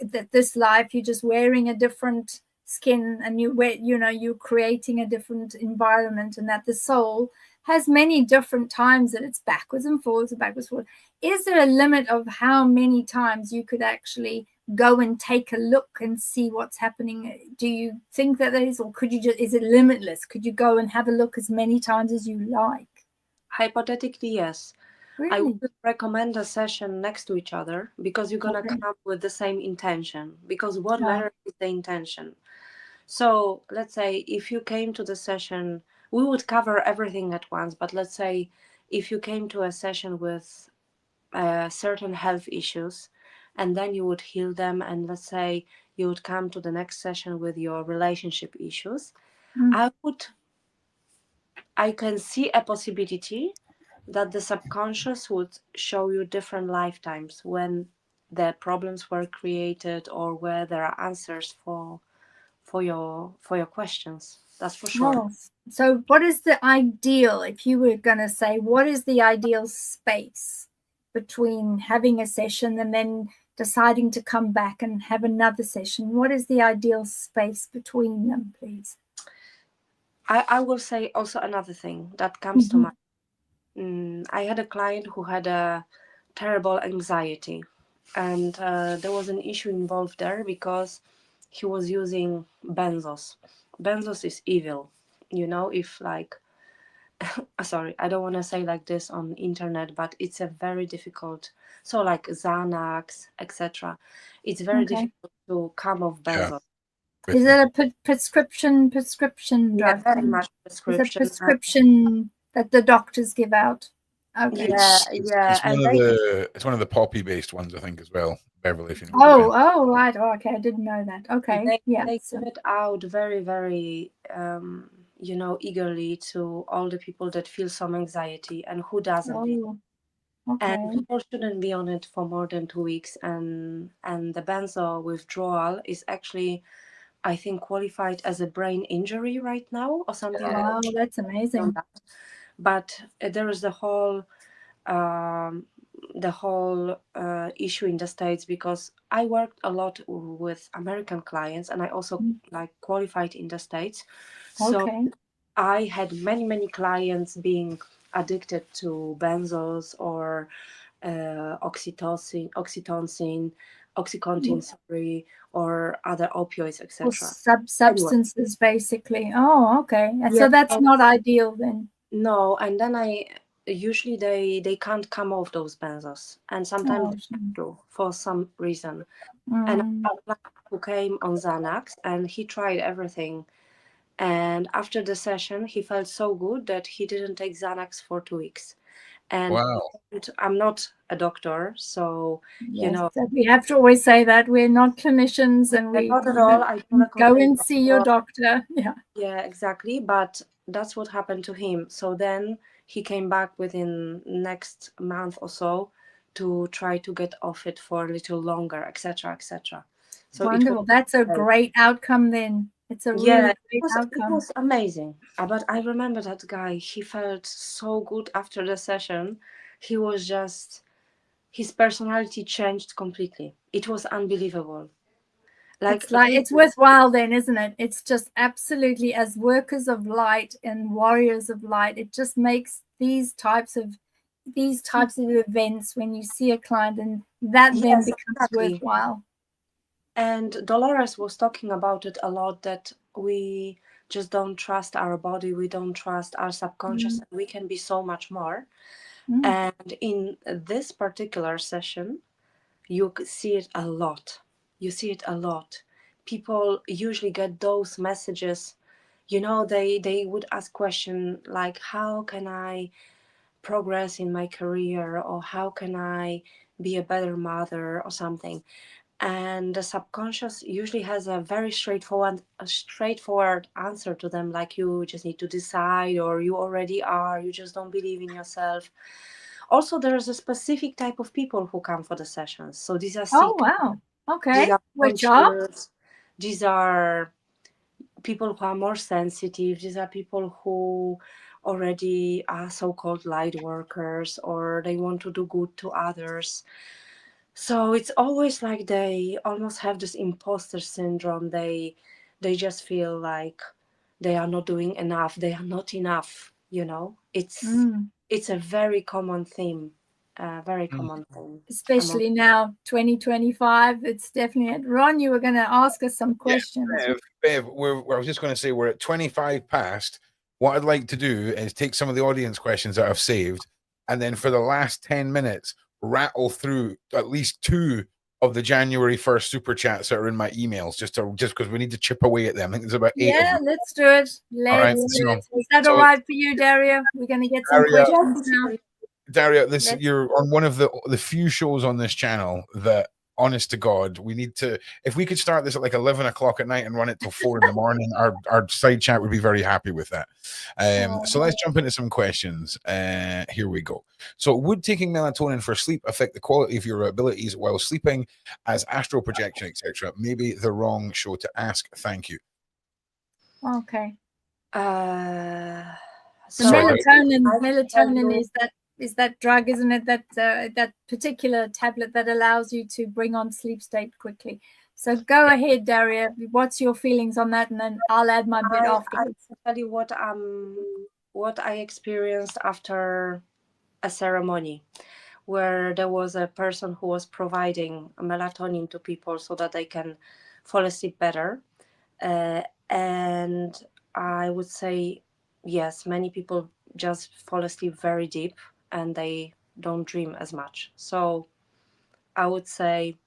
[SPEAKER 1] that this life you're just wearing a different skin and you're creating a different environment, and that the soul has many different times that it's backwards and forwards and backwards and forwards. Is there a limit of how many times you could actually go and take a look and see what's happening? Do you think that there is, or could you is it limitless? Could you go and have a look as many times as you like?
[SPEAKER 2] Hypothetically, yes.
[SPEAKER 1] Really?
[SPEAKER 2] I would recommend a session next to each other, because you're gonna come with the same intention, because what matters is the intention. So let's say if you came to the session, we would cover everything at once, but let's say if you came to a session with certain health issues, and then you would heal them, and let's say you would come to the next session with your relationship issues, I can see a possibility that the subconscious would show you different lifetimes when the problems were created, or where there are answers for your questions. That's for sure.
[SPEAKER 1] Oh, so what is the ideal, if you were going to say, what is the ideal space between having a session and then deciding to come back and have another session? What is the ideal space between them, please?
[SPEAKER 2] I will say also another thing that comes to mind. I had a client who had a terrible anxiety, and there was an issue involved there because he was using benzos. Benzos is evil, if like sorry, I don't want to say like this on internet, but it's a very difficult, so like Xanax, etc. It's very difficult to come off benzos.
[SPEAKER 1] Is it a prescription drug?
[SPEAKER 2] Yeah, very much prescription.
[SPEAKER 1] It's a prescription that the doctors give out. Okay.
[SPEAKER 2] Yeah,
[SPEAKER 3] It's one of the poppy based ones, I think, as well. Beverly, if you know.
[SPEAKER 1] Right. Oh, okay. I didn't know that. Okay.
[SPEAKER 2] They
[SPEAKER 1] So
[SPEAKER 2] give it out very, very eagerly to all the people that feel some anxiety, and who doesn't. And people shouldn't be on it for more than 2 weeks, and the benzo withdrawal is actually, I think, qualified as a brain injury right now or something like that.
[SPEAKER 1] Wow, that's amazing.
[SPEAKER 2] But there is the whole the whole issue in the States, because I worked a lot with American clients, and I also like qualified in the States. So
[SPEAKER 1] Okay.
[SPEAKER 2] I had many clients being addicted to benzos or oxytocin, oxycontin, sorry, or other opioids,
[SPEAKER 1] Or
[SPEAKER 2] etc.
[SPEAKER 1] substances, basically. Oh, okay.
[SPEAKER 2] Yeah,
[SPEAKER 1] So that's not ideal then.
[SPEAKER 2] no, and then I usually they can't come off those benzos, and sometimes
[SPEAKER 1] Oh,
[SPEAKER 2] they have to for some reason. And I
[SPEAKER 1] mm.
[SPEAKER 2] had a client who came on Xanax, and he tried everything. And after the session, he felt so good that he didn't take Xanax for 2 weeks. And
[SPEAKER 3] Wow.
[SPEAKER 2] I'm not a doctor, so
[SPEAKER 1] Yes, that we have to always say that we're not clinicians, and we,
[SPEAKER 2] not at all. I don't
[SPEAKER 1] go
[SPEAKER 2] recommend
[SPEAKER 1] and see your doctor. Yeah.
[SPEAKER 2] Yeah, exactly. But that's what happened to him. So then he came back within next month or so to try to get off it for a little longer, etc., etc. So
[SPEAKER 1] Wonderful. That's a great outcome then. It's a really great
[SPEAKER 2] it
[SPEAKER 1] outcome.
[SPEAKER 2] was amazing. But I remember that guy. He felt so good after the session. He was just, his personality changed completely. It was unbelievable.
[SPEAKER 1] It's like, it's worthwhile then, isn't it? It's just absolutely, as workers of light and warriors of light, it just makes these types of events, when you see a client, and that then becomes worthwhile.
[SPEAKER 2] And Dolores was talking about it a lot, that we just don't trust our body, we don't trust our subconscious, and we can be so much more. And in this particular session, you see it a lot. You see it a lot. People usually get those messages, they would ask question like, how can I progress in my career, or how can I be a better mother or something. And the subconscious usually has a very straightforward answer to them, like, you just need to decide, or you already are, you just don't believe in yourself. Also, there's a specific type of people who come for the sessions. So these are
[SPEAKER 1] Oh, wow. Okay.
[SPEAKER 2] these are
[SPEAKER 1] Which are?
[SPEAKER 2] These are people who are more sensitive. These are people who already are so-called light workers, or they want to do good to others. So it's always like they almost have this imposter syndrome. They just feel like they are not doing enough. They are not enough. It's a very common theme. Very common theme.
[SPEAKER 1] Especially now, 2025. It's definitely. Ron, you were going to ask us some questions.
[SPEAKER 3] Bev, I was just going to say, we're at 25 past. What I'd like to do is take some of the audience questions that I've saved, and then for the last 10 minutes, rattle through at least 2 of the January 1st super chats that are in my emails, just because we need to chip away at them. I think there's about 8 of them.
[SPEAKER 1] Let's do it. Is that all right for you, Daria? We're going to get some questions now.
[SPEAKER 3] Daria, you're on one of the few shows on this channel that, honest to God, we need to, if we could start this at like 11 o'clock at night and run it till 4 in the morning, our side chat would be very happy with that. So let's jump into some questions. Here we go. So, would taking melatonin for sleep affect the quality of your abilities while sleeping, as astral projection, etc.? Maybe the wrong show to ask. Thank you.
[SPEAKER 1] Okay.
[SPEAKER 2] So
[SPEAKER 1] melatonin is that drug, isn't it? That particular tablet that allows you to bring on sleep state quickly. So go ahead, Daria. What's your feelings on that? And then I'll add my bit afterwards.
[SPEAKER 2] I'll tell you what I experienced after a ceremony where there was a person who was providing melatonin to people so that they can fall asleep better. And I would say, yes, many people just fall asleep very deep and they don't dream as much. So I would say,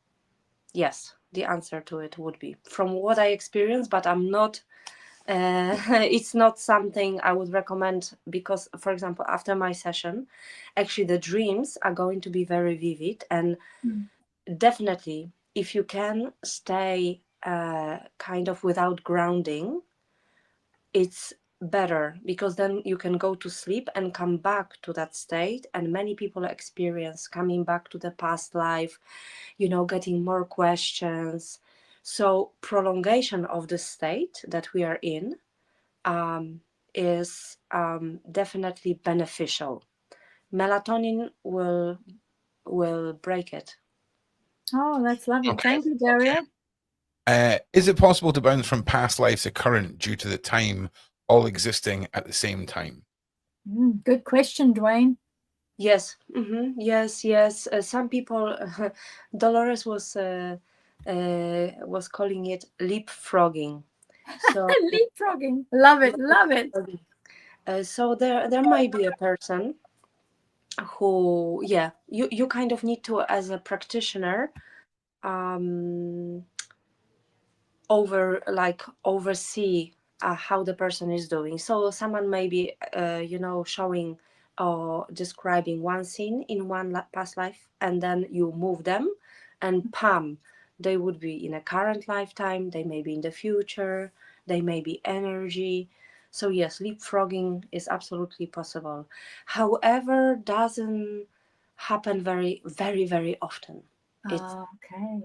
[SPEAKER 2] yes, the answer to it would be from what I experienced, but I'm not, it's not something I would recommend, because, for example, after my session, actually the dreams are going to be very vivid. And definitely, if you can stay kind of without grounding, it's better, because then you can go to sleep and come back to that state. And many people experience coming back to the past life, getting more questions. So prolongation of the state that we are in is definitely beneficial. Melatonin will will break it.
[SPEAKER 1] Oh, that's lovely.
[SPEAKER 3] Okay.
[SPEAKER 1] Thank you, Daria.
[SPEAKER 3] Is it possible to bounce from past lives to current due to the time all existing at the same time?
[SPEAKER 1] Good question, Dwayne.
[SPEAKER 2] Yes, yes. Some people, Dolores was calling it leapfrogging. So
[SPEAKER 1] Leapfrogging. Love it. Love it.
[SPEAKER 2] so there might be a person who, yeah, you kind of need to, as a practitioner, oversee how the person is doing. So someone may be showing or describing one scene in one past life, and then you move them, and pam, they would be in a current lifetime, they may be in the future, they may be energy. So yes, leapfrogging is absolutely possible. However, doesn't happen very, very, very often.
[SPEAKER 1] Okay.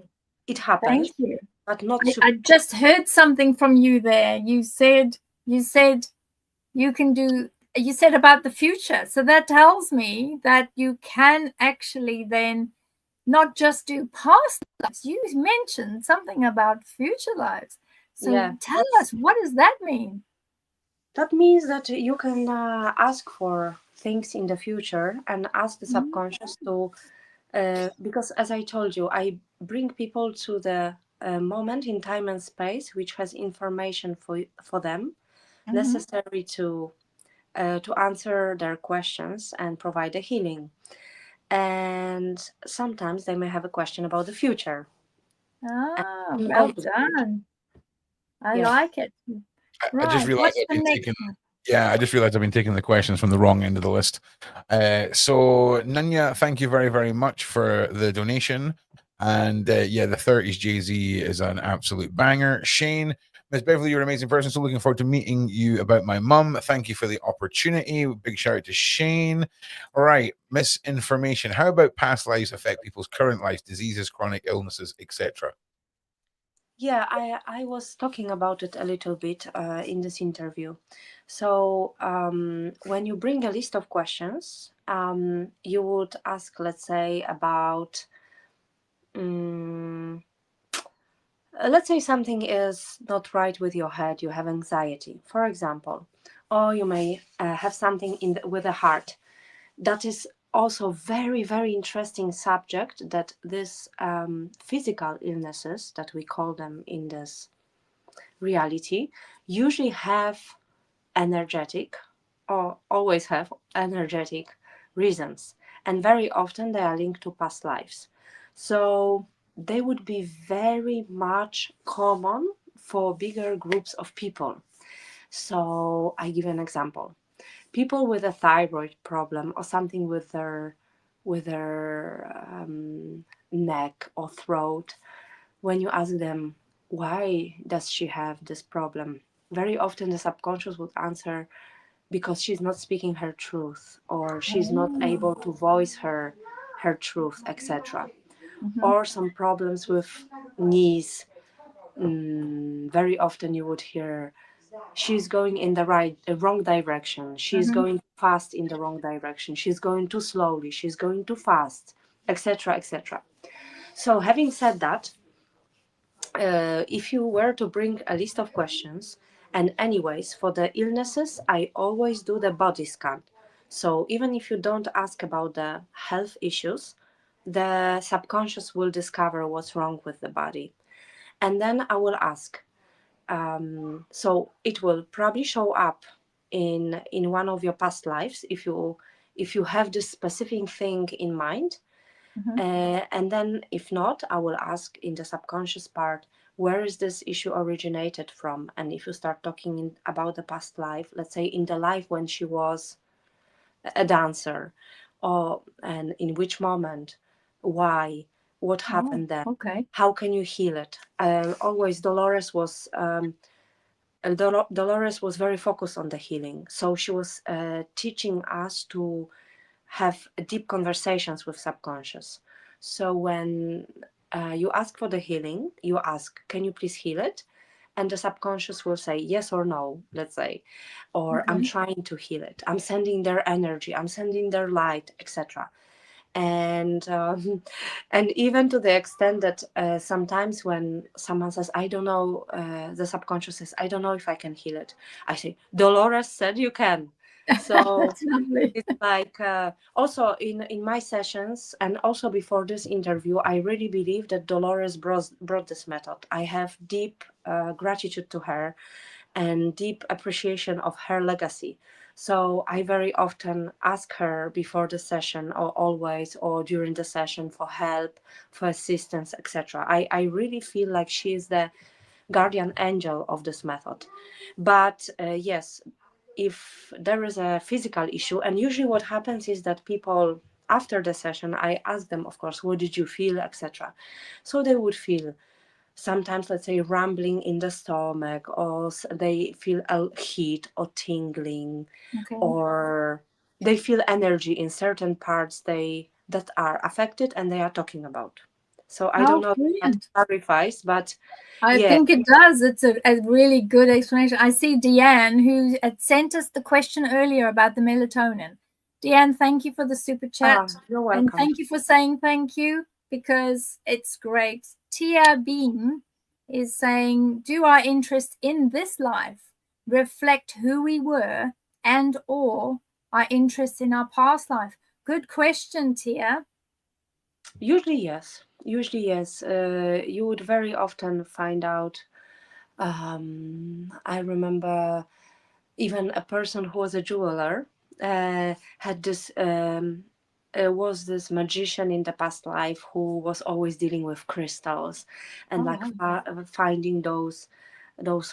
[SPEAKER 2] It happens,
[SPEAKER 1] Thank you.
[SPEAKER 2] but not
[SPEAKER 1] I just heard something from you there. You said you can do, you said about the future. So that tells me that you can actually then not just do past lives. You mentioned something about future lives. So
[SPEAKER 2] yeah,
[SPEAKER 1] tell us, what does that mean?
[SPEAKER 2] that means that you can ask for things in the future and ask the subconscious to, because as I told you, I bring people to the moment in time and space which has information for them necessary to answer their questions and provide a healing. And sometimes they may have a question about the future.
[SPEAKER 1] Ah, well done. I like it.
[SPEAKER 3] I just
[SPEAKER 1] Right.
[SPEAKER 3] realized
[SPEAKER 1] What's
[SPEAKER 3] I've
[SPEAKER 1] the
[SPEAKER 3] been
[SPEAKER 1] next
[SPEAKER 3] taking.
[SPEAKER 1] one?
[SPEAKER 3] Yeah, I just realized I've been taking the questions from the wrong end of the list. So Nanya, thank you very, very much for the donation. And yeah, the 30s Jay-Z is an absolute banger. Shane, Miss Beverly, you're an amazing person. So looking forward to meeting you about my mum. Thank you for the opportunity. Big shout out to Shane. All right, misinformation. How about past lives affect people's current lives, diseases, chronic illnesses, etc.?
[SPEAKER 2] Yeah, I was talking about it a little bit in this interview. So when you bring a list of questions, you would ask, let's say, about, let's say something is not right with your head, you have anxiety, for example, or you may have something with the heart. That is also very, very interesting subject, that this physical illnesses, that we call them in this reality, usually have energetic, or always have energetic reasons, and very often they are linked to past lives. So they would be very much common for bigger groups of people. So I give an example. People with a thyroid problem or something with their neck or throat, when you ask them, why does she have this problem, very often the subconscious would answer, because she's not speaking her truth, or she's not able to voice her truth, etc. Or some problems with knees. Very often you would hear, she's going in the wrong direction, she's going fast in the wrong direction, she's going too slowly, she's going too fast, etc., etc. So having said that, if you were to bring a list of questions, and anyways, for the illnesses, I always do the body scan. So even if you don't ask about the health issues, the subconscious will discover what's wrong with the body. And then I will ask. So it will probably show up in one of your past lives, if you have this specific thing in mind. And then if not, I will ask in the subconscious part, where is this issue originated from? And if you start talking about the past life, let's say in the life when she was a dancer, and in which moment, why, what happened then,
[SPEAKER 1] Okay.
[SPEAKER 2] how can you heal it? Always Dolores was very focused on the healing. So she was teaching us to have deep conversations with subconscious. So when you ask for the healing, you ask, can you please heal it? And the subconscious will say yes or no, let's say, or I'm trying to heal it, I'm sending their energy, I'm sending their light, etc. And even to the extent that sometimes when someone says, I don't know, the subconscious says, I don't know if I can heal it, I say, Dolores said you can. So
[SPEAKER 1] That's lovely.
[SPEAKER 2] it's like also in my sessions and also before this interview, I really believe that Dolores brought this method. I have deep gratitude to her and deep appreciation of her legacy. So I very often ask her before the session or always or during the session for help, for assistance, etc. I really feel like she is the guardian angel of this method. But yes, if there is a physical issue, and usually what happens is that people after the session, I ask them, of course, what did you feel, etc. So they would feel sometimes, let's say, rumbling in the stomach, or they feel a heat or tingling,
[SPEAKER 1] Okay.
[SPEAKER 2] or they feel energy in certain parts that are affected and they are talking about. So I don't know if that clarifies, but
[SPEAKER 1] I think it does. It's a really good explanation. I see Deanne, who had sent us the question earlier about the melatonin. Deanne, thank you for the super chat.
[SPEAKER 2] You're welcome.
[SPEAKER 1] And thank you for saying thank you, because it's great. Tia Beam is saying, do our interest in this life reflect who we were and or our interest in our past life? Good question, Tia.
[SPEAKER 2] Usually yes. You would very often find out. I remember even a person who was a jeweler had this was this magician in the past life who was always dealing with crystals and finding those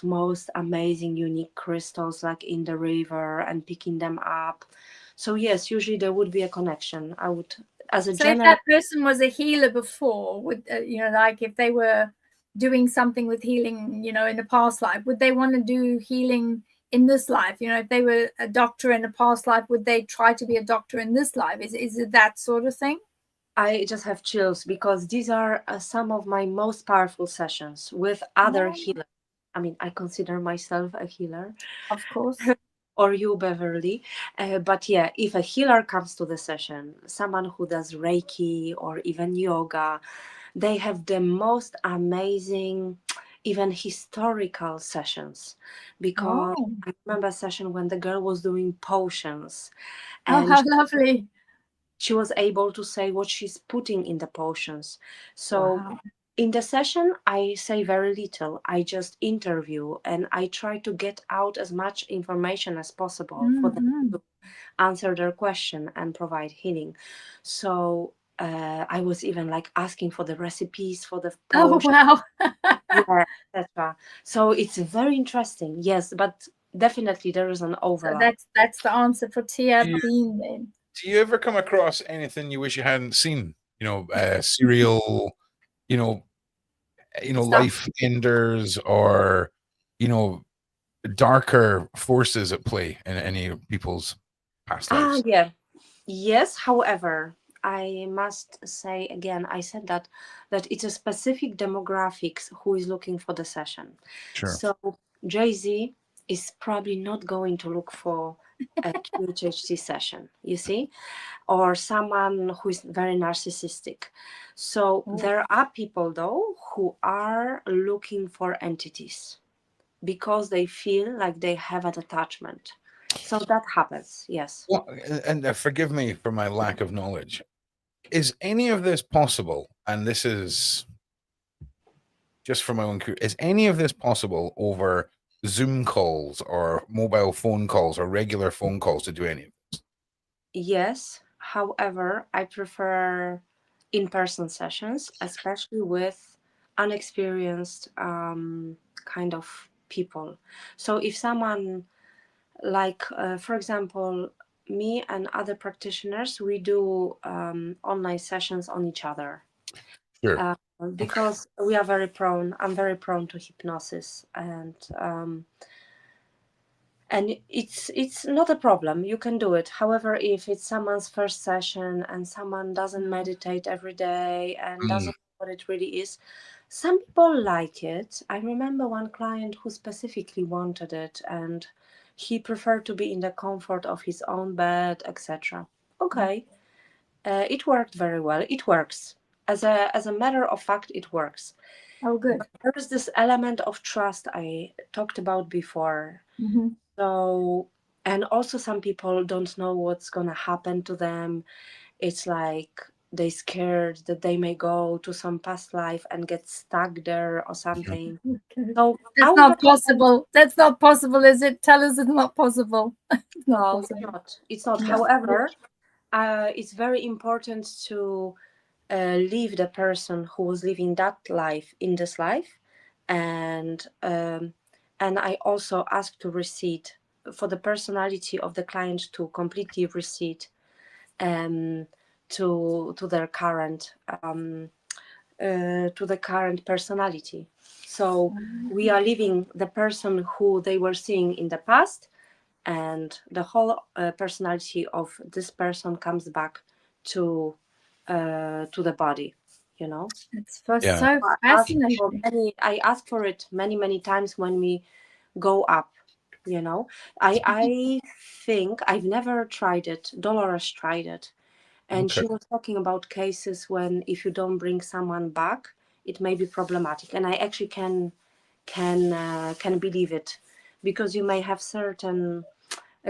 [SPEAKER 2] most amazing unique crystals like in the river and picking them up. So yes, usually there would be a connection. I would, as a
[SPEAKER 1] if that person was a healer before, would like if they were doing something with healing, in the past life, would they want to do healing in this life? If they were a doctor in a past life, would they try to be a doctor in this life? Is it that sort of thing?
[SPEAKER 2] I just have chills because these are some of my most powerful sessions with other healers. I mean, I consider myself a healer.
[SPEAKER 1] Of course.
[SPEAKER 2] Or you, Beverly. But yeah, if a healer comes to the session, someone who does Reiki or even yoga, they have the most amazing, even historical sessions. Because I remember a session when the girl was doing potions. And
[SPEAKER 1] how lovely.
[SPEAKER 2] She was able to say what she's putting in the potions. So in the session, I say very little. I just interview and I try to get out as much information as possible for them to answer their question and provide healing. So I was even like asking for the recipes for the potion. Yeah, etc. So it's very interesting. Yes, but definitely there is an overlap.
[SPEAKER 1] So that's the answer for Tia Bean then.
[SPEAKER 3] Do you ever come across anything you wish you hadn't seen? Serial, life enders, or darker forces at play in any people's past lives?
[SPEAKER 2] Yeah. Yes, however, I must say again, I said that it's a specific demographics who is looking for the session.
[SPEAKER 3] Sure.
[SPEAKER 2] So Jay-Z is probably not going to look for a QHHT session, you see, or someone who is very narcissistic. So there are people though who are looking for entities because they feel like they have an attachment. So that happens, yes.
[SPEAKER 3] Well, and forgive me for my lack of knowledge. Is any of this possible? And this is just for my own curiosity. Is any of this possible over Zoom calls or mobile phone calls or regular phone calls to do any of this?
[SPEAKER 2] Yes. However, I prefer in-person sessions, especially with unexperienced kind of people. So if someone like, for example, me and other practitioners, we do online sessions on each other.
[SPEAKER 3] Sure.
[SPEAKER 2] Because we are I'm very prone to hypnosis, and it's not a problem. You can do it. However, if it's someone's first session and someone doesn't meditate every day and doesn't know what it really is, some people like it. I remember one client who specifically wanted it and he preferred to be in the comfort of his own bed, etc. Okay. It worked very well. It works. As a matter of fact, it works.
[SPEAKER 1] Oh, good.
[SPEAKER 2] But there is this element of trust I talked about before.
[SPEAKER 1] Mm-hmm.
[SPEAKER 2] So, and also some people don't know what's gonna happen to them. It's like they scared that they may go to some past life and get stuck there or something.
[SPEAKER 1] Okay.
[SPEAKER 2] So
[SPEAKER 1] That's not possible. That's not possible, is it? Tell us it's not possible. It's not
[SPEAKER 2] no,
[SPEAKER 1] possible.
[SPEAKER 2] it's not. It's not.
[SPEAKER 1] No.
[SPEAKER 2] However, it's very important to leave the person who was living that life in this life, and I also ask to recede for the personality of the client to completely recede to their current to the current personality. So we are leaving the person who they were seeing in the past, and the whole personality of this person comes back to the body, you know.
[SPEAKER 1] It's so
[SPEAKER 2] I
[SPEAKER 1] fascinating.
[SPEAKER 2] I ask for it many times when we go up, you know. I think I've never tried it. Dolores tried it, and
[SPEAKER 3] Okay.
[SPEAKER 2] she was talking about cases when if you don't bring someone back, it may be problematic. And I actually can believe it, because you may have certain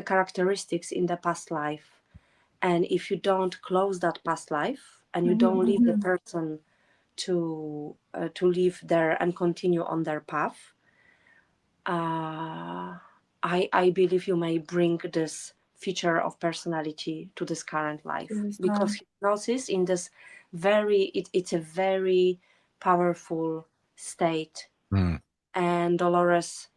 [SPEAKER 2] characteristics in the past life, and if you don't close that past life and you don't leave the person to live there and continue on their path, I believe you may bring this feature of personality to this current life, because hypnosis in this it's a very powerful state. And Dolores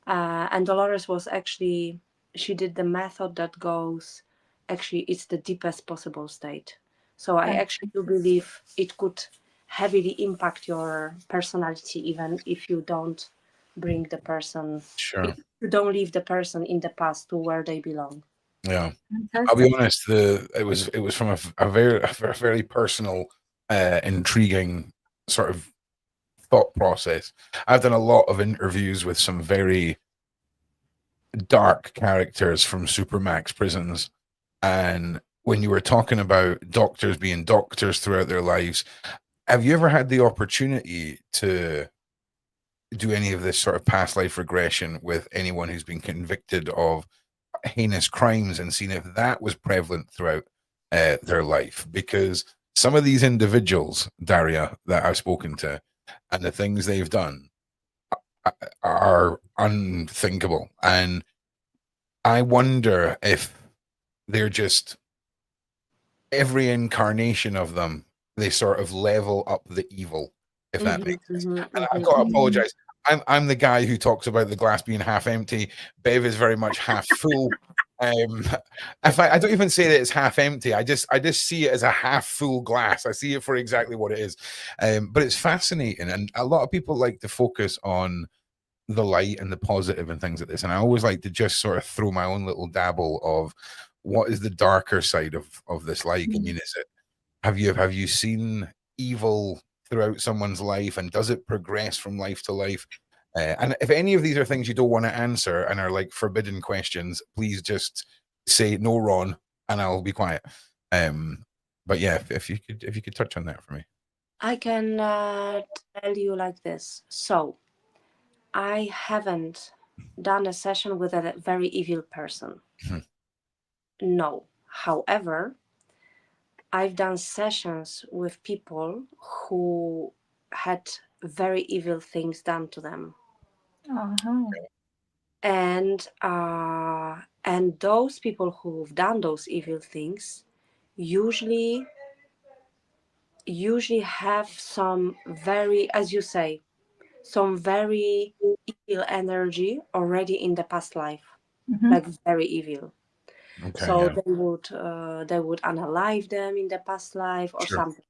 [SPEAKER 2] was actually, she did the method that goes, actually it's the deepest possible state. So I actually do believe it could heavily impact your personality, even if you don't bring the person, if you don't leave the person in the past to where they belong.
[SPEAKER 3] Yeah, I'll be honest. It was from a very personal, intriguing sort of thought process. I've done a lot of interviews with some very dark characters from supermax prisons, and when you were talking about doctors being doctors throughout their lives, have you ever had the opportunity to do any of this sort of past life regression with anyone who's been convicted of heinous crimes and seen if that was prevalent throughout their life? Because some of these individuals, Daria, that I've spoken to, and the things they've done are unthinkable. And I wonder if they're just, every incarnation of them, they sort of level up the evil, if that makes sense. And I've got to apologize. I'm the guy who talks about the glass being half empty. Bev is very much half full. If I don't even say that it's half empty, I just see it as a half full glass. I see it for exactly what it is. But it's fascinating, and a lot of people like to focus on the light and the positive and things like this. And I always like to just sort of throw my own little dabble of what is the darker side of this like. I mean, is it, have you seen evil throughout someone's life, and does it progress from life to life? And if any of these are things you don't want to answer and are like forbidden questions, please just say no, Ron, and I'll be quiet. But yeah, if you could touch on that for me.
[SPEAKER 2] I can tell you like this. So I haven't done a session with a very evil person. No. However, I've done sessions with people who had very evil things done to them. And those people who've done those evil things usually have some very, as you say, some very evil energy already in the past life, like very evil.
[SPEAKER 3] Okay,
[SPEAKER 2] So
[SPEAKER 3] yeah.
[SPEAKER 2] they would unalive them in the past life or something.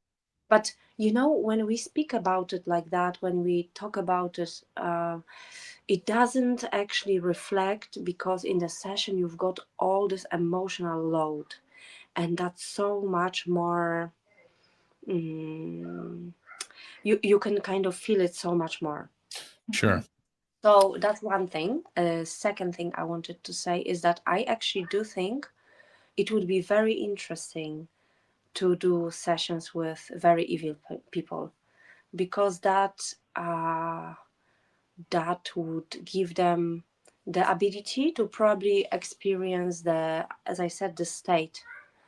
[SPEAKER 2] But you know, when we speak about it like that, when we talk about it, it doesn't actually reflect, because in the session you've got all this emotional load, and that's so much more. You can kind of feel it so much more.
[SPEAKER 3] Sure.
[SPEAKER 2] So that's one thing. Second thing I wanted to say is that I actually do think it would be very interesting to do sessions with very evil people, because that would give them the ability to probably experience the, as I said, the state,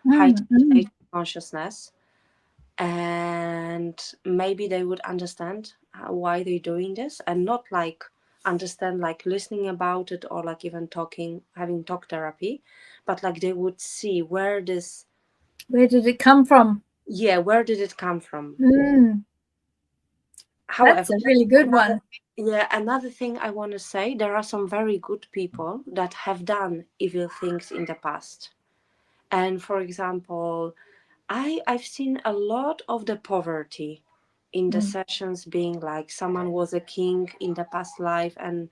[SPEAKER 2] heightened state of consciousness, and maybe they would understand why they're doing this, and not like understand like listening about it or like even talking, having talk therapy, but like they would see where did
[SPEAKER 1] it come from.
[SPEAKER 2] Where did it come from.
[SPEAKER 1] However, that's a really good one.
[SPEAKER 2] Yeah, another thing I want to say, there are some very good people that have done evil things in the past. And for example, I've seen a lot of the poverty in the sessions, being like someone was a king in the past life and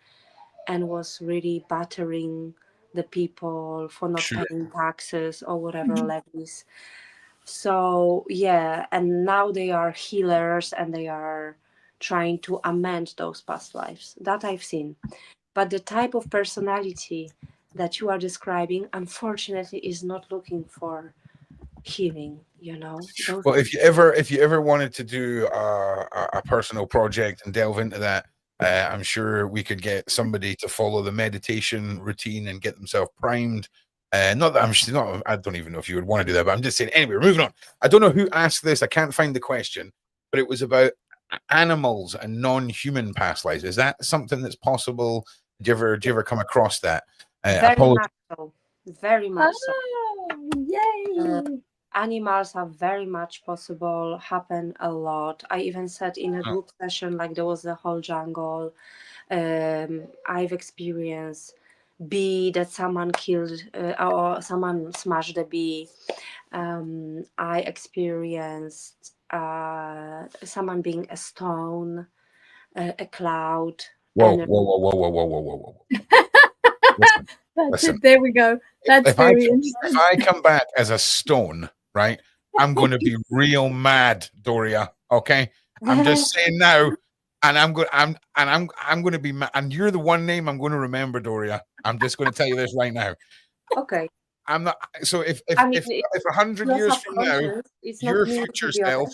[SPEAKER 2] was really battering the people for not paying taxes or whatever levies. So yeah, and now they are healers and they are trying to amend those past lives. That I've seen. But the type of personality that you are describing, unfortunately, is not looking for healing, you know.
[SPEAKER 3] Well, if you ever wanted to do a personal project and delve into that, I'm sure we could get somebody to follow the meditation routine and get themselves primed. Not that I don't even know if you would want to do that, but I'm just saying. Anyway, we're moving on. I don't know who asked this. I can't find the question, but it was about animals and non-human past lives. Is that something that's possible? Do you ever come across that?
[SPEAKER 2] Very much so. Very much so.
[SPEAKER 1] Yay!
[SPEAKER 2] Animals are very much possible, happen a lot. I even said in a group session, like there was a whole jungle. I've experienced bee that someone killed or someone smashed the bee. I experienced someone being a stone, a cloud.
[SPEAKER 3] Whoa. Listen.
[SPEAKER 1] There we go. That's very interesting.
[SPEAKER 3] If I come back as a stone, right, I'm going to be real mad, Daria. Okay, I'm just saying now, and I'm going to be mad. And you're the one name I'm going to remember, Daria. I'm just going to tell you this right now.
[SPEAKER 2] Okay.
[SPEAKER 3] I'm not. So if 100 years from now, your future self,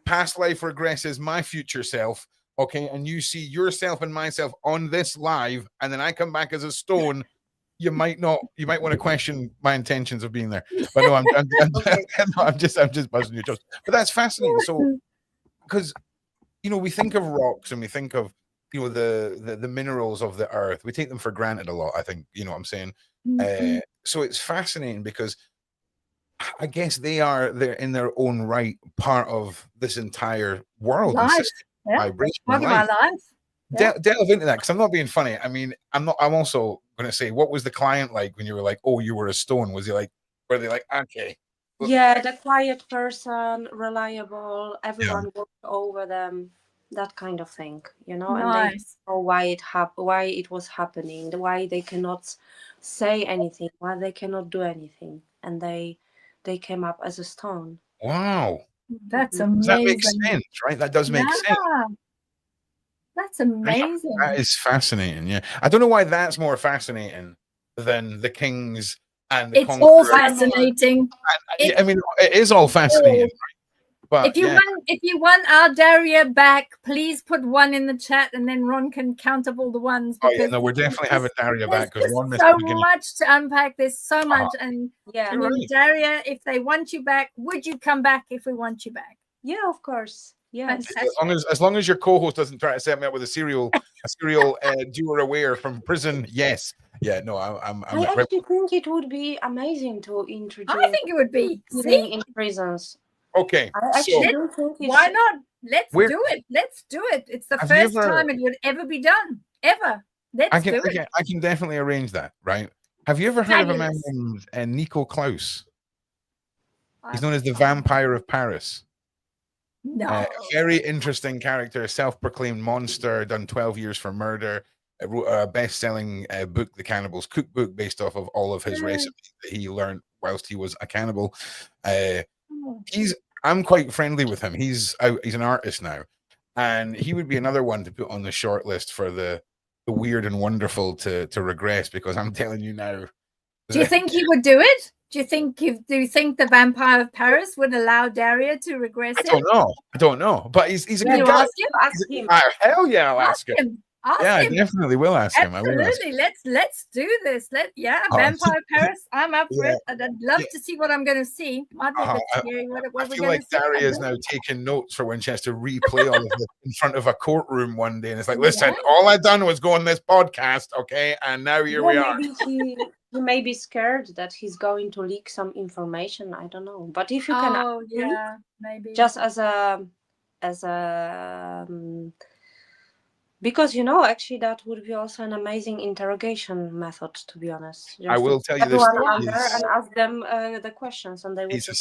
[SPEAKER 3] past life regresses my future self. Okay, and you see yourself and myself on this live, and then I come back as a stone. You might want to question my intentions of being there, but no, I'm just buzzing your toes. But that's fascinating. So, because we think of rocks and we think of the minerals of the earth. We take them for granted a lot. I think what I'm saying. So it's fascinating because I guess they're in their own right part of this entire world and system, vibration, life. Delve into that because I'm not being funny. I mean, I'm also going to say, what was the client like when you were like, oh, you were a stone? Was he like, were they like, okay?
[SPEAKER 2] Yeah, the quiet person, reliable, everyone walked over them, that kind of thing, and they know why it was happening, why they cannot say anything, why they cannot do anything, and they came up as a stone.
[SPEAKER 3] Wow,
[SPEAKER 1] that's amazing.
[SPEAKER 3] That makes sense, right? That does make sense.
[SPEAKER 1] That's amazing.
[SPEAKER 3] That is fascinating. Yeah, I don't know why that's more fascinating than the kings and the
[SPEAKER 1] It's all fascinating.
[SPEAKER 3] I mean, it is all fascinating. But
[SPEAKER 1] if you want our Daria back, please put one in the chat, and then Ron can count up all the ones.
[SPEAKER 3] No, we're definitely having Daria back because Ron missed
[SPEAKER 1] so much to unpack. There's so much, and
[SPEAKER 2] right.
[SPEAKER 1] Daria, if they want you back, would you come back if we want you back?
[SPEAKER 2] Yeah, of course. Yeah,
[SPEAKER 3] as long as your co-host doesn't try to set me up with a serial doer aware from prison. Yes. Yeah. No, I
[SPEAKER 2] actually think it would be amazing to introduce.
[SPEAKER 1] I think it would be
[SPEAKER 2] in prisons.
[SPEAKER 3] Okay.
[SPEAKER 2] I actually don't think
[SPEAKER 1] why not? Let's do it. Let's do it. It's the first time it would ever be done. Ever. Let's do it.
[SPEAKER 3] I can definitely arrange that. Right. Have you ever heard of a man named Nico Klaus? He's known as the Vampire of Paris.
[SPEAKER 1] No.
[SPEAKER 3] A very interesting character, self-proclaimed monster, done 12 years for murder, wrote a best-selling book, The Cannibal's Cookbook, based off of all of his recipes that he learned whilst he was a cannibal. I'm quite friendly with him. He's an artist now, and he would be another one to put on the short list for the weird and wonderful to regress, because I'm telling you now.
[SPEAKER 1] Do you think he would do it? Do you think the Vampire of Paris would allow Daria to regress
[SPEAKER 3] I don't know. But he's a
[SPEAKER 1] Will
[SPEAKER 3] good
[SPEAKER 1] you
[SPEAKER 3] guy.
[SPEAKER 1] ask him?
[SPEAKER 3] Hell yeah, I'll ask him.
[SPEAKER 1] Ask
[SPEAKER 3] Yeah,
[SPEAKER 1] him.
[SPEAKER 3] I definitely will ask him.
[SPEAKER 1] Absolutely. Let's do this. Vampire Paris. I'm up for it. I'd love to see what I'm going to see. Might be a bit scary. What
[SPEAKER 3] I
[SPEAKER 1] we're
[SPEAKER 3] feel
[SPEAKER 1] going
[SPEAKER 3] like
[SPEAKER 1] to see.
[SPEAKER 3] Daria is now taking notes for when she has to replay all of this in front of a courtroom one day, and it's like, listen, all I done was go on this podcast, okay, and now here we are.
[SPEAKER 2] Maybe he may be scared that he's going to leak some information. I don't know. But if you can,
[SPEAKER 1] maybe
[SPEAKER 2] just as a because actually that would be also an amazing interrogation method, to be honest.
[SPEAKER 3] I will tell you this.
[SPEAKER 2] And ask them the questions, and they will.
[SPEAKER 3] He's a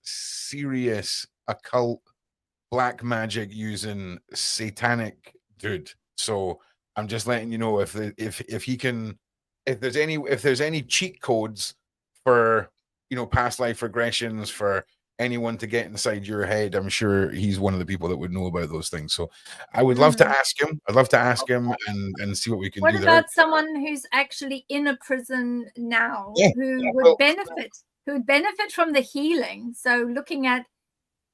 [SPEAKER 3] serious occult, black magic using satanic dude. So I'm just letting you know if there's any cheat codes for past life regressions for anyone to get inside your head, I'm sure he's one of the people that would know about those things. So I would love to ask him. I'd love to ask him and see what we can do.
[SPEAKER 1] What about someone who's actually in a prison now who would benefit from the healing? So looking at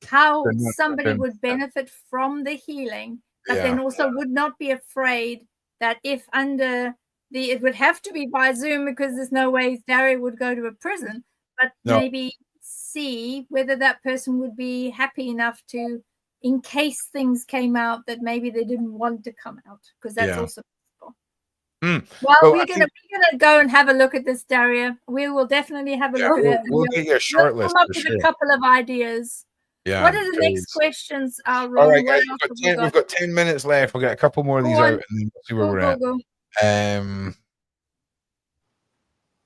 [SPEAKER 1] how somebody would benefit from the healing, but then also would not be afraid that if it would have to be by Zoom because there's no way Daria would go to a prison, but maybe see whether that person would be happy enough to, in case things came out that maybe they didn't want to come out, because that's also possible. Well, we're gonna go and have a look at this, Daria. We will definitely have a look at it.
[SPEAKER 3] We'll get you a short list.
[SPEAKER 1] Come up with a couple of ideas.
[SPEAKER 3] Yeah.
[SPEAKER 1] What are the next questions, Ron?
[SPEAKER 3] All right, guys, we've got 10 minutes left. We'll get a couple more of these out and then we'll see where we're at.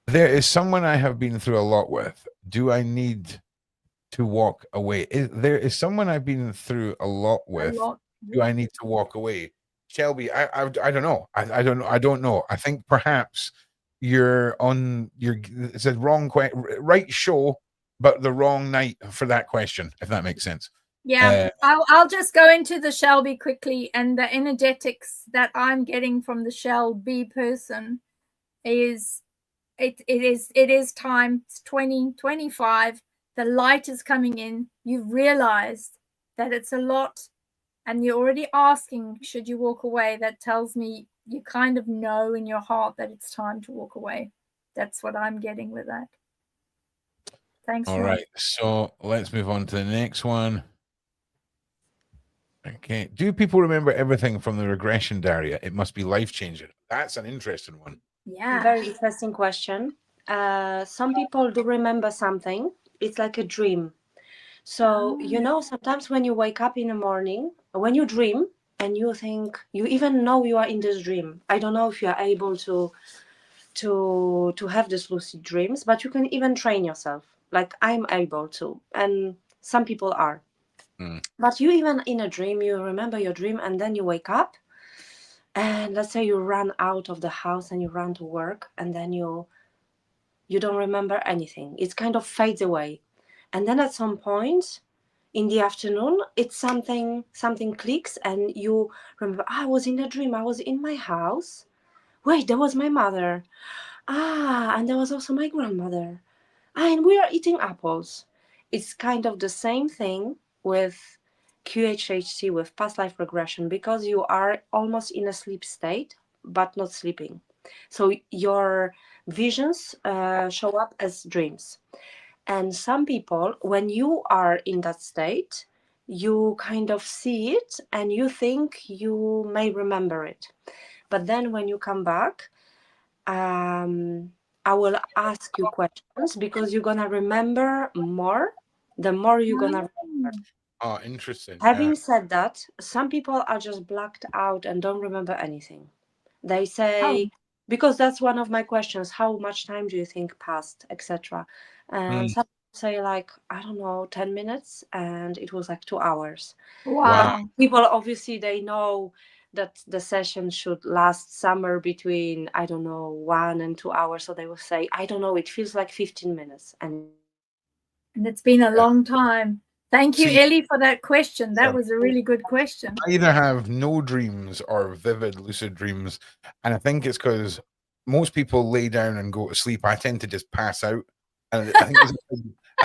[SPEAKER 3] There is someone I have been through a lot with. Do I need to walk away? There is someone I've been through a lot with. Do I need to walk away? Shelby, I don't know. I don't know. I think perhaps it's a wrong right show, but the wrong night for that question, if that makes sense.
[SPEAKER 1] Yeah, I'll just go into the Shelby quickly, and the energetics that I'm getting from the Shelby person is it is time. It's 2025. The light is coming in. You've realized that it's a lot, and you're already asking, should you walk away? That tells me you kind of know in your heart that it's time to walk away. That's what I'm getting with that. Thanks.
[SPEAKER 3] All right, so let's move on to the next one. Okay. Do people remember everything from the regression, Daria? It must be life-changing. That's an interesting one.
[SPEAKER 1] Yeah.
[SPEAKER 2] Very interesting question. Some people do remember something. It's like a dream. So, sometimes when you wake up in the morning, when you dream and you think, you even know you are in this dream. I don't know if you are able to have these lucid dreams, but you can even train yourself. Like I'm able to, and some people are. But you even in a dream, you remember your dream, and then you wake up, and let's say you run out of the house and you run to work, and then you don't remember anything. It kind of fades away. And then at some point in the afternoon, it's something clicks, and you remember, I was in a dream. I was in my house. Wait, there was my mother. And there was also my grandmother. And we are eating apples. It's kind of the same thing with QHHT, with past life regression, because you are almost in a sleep state, but not sleeping. So your visions show up as dreams. And some people, when you are in that state, you kind of see it and you think you may remember it. But then when you come back, I will ask you questions, because you're going to remember more the more you're going to remember.
[SPEAKER 3] Oh, interesting.
[SPEAKER 2] Having said that, some people are just blacked out and don't remember anything. They say, because that's one of my questions, how much time do you think passed, etc. And some say like, I don't know, 10 minutes, and it was like 2 hours.
[SPEAKER 1] Wow.
[SPEAKER 2] People, obviously, they know that the session should last somewhere between, I don't know, 1 and 2 hours. So they will say, I don't know, it feels like 15 minutes. And
[SPEAKER 1] it's been a long time. Thank you, Ellie, for that question. That was a really good question.
[SPEAKER 3] I either have no dreams or vivid lucid dreams. And I think it's because most people lay down and go to sleep. I tend to just pass out And I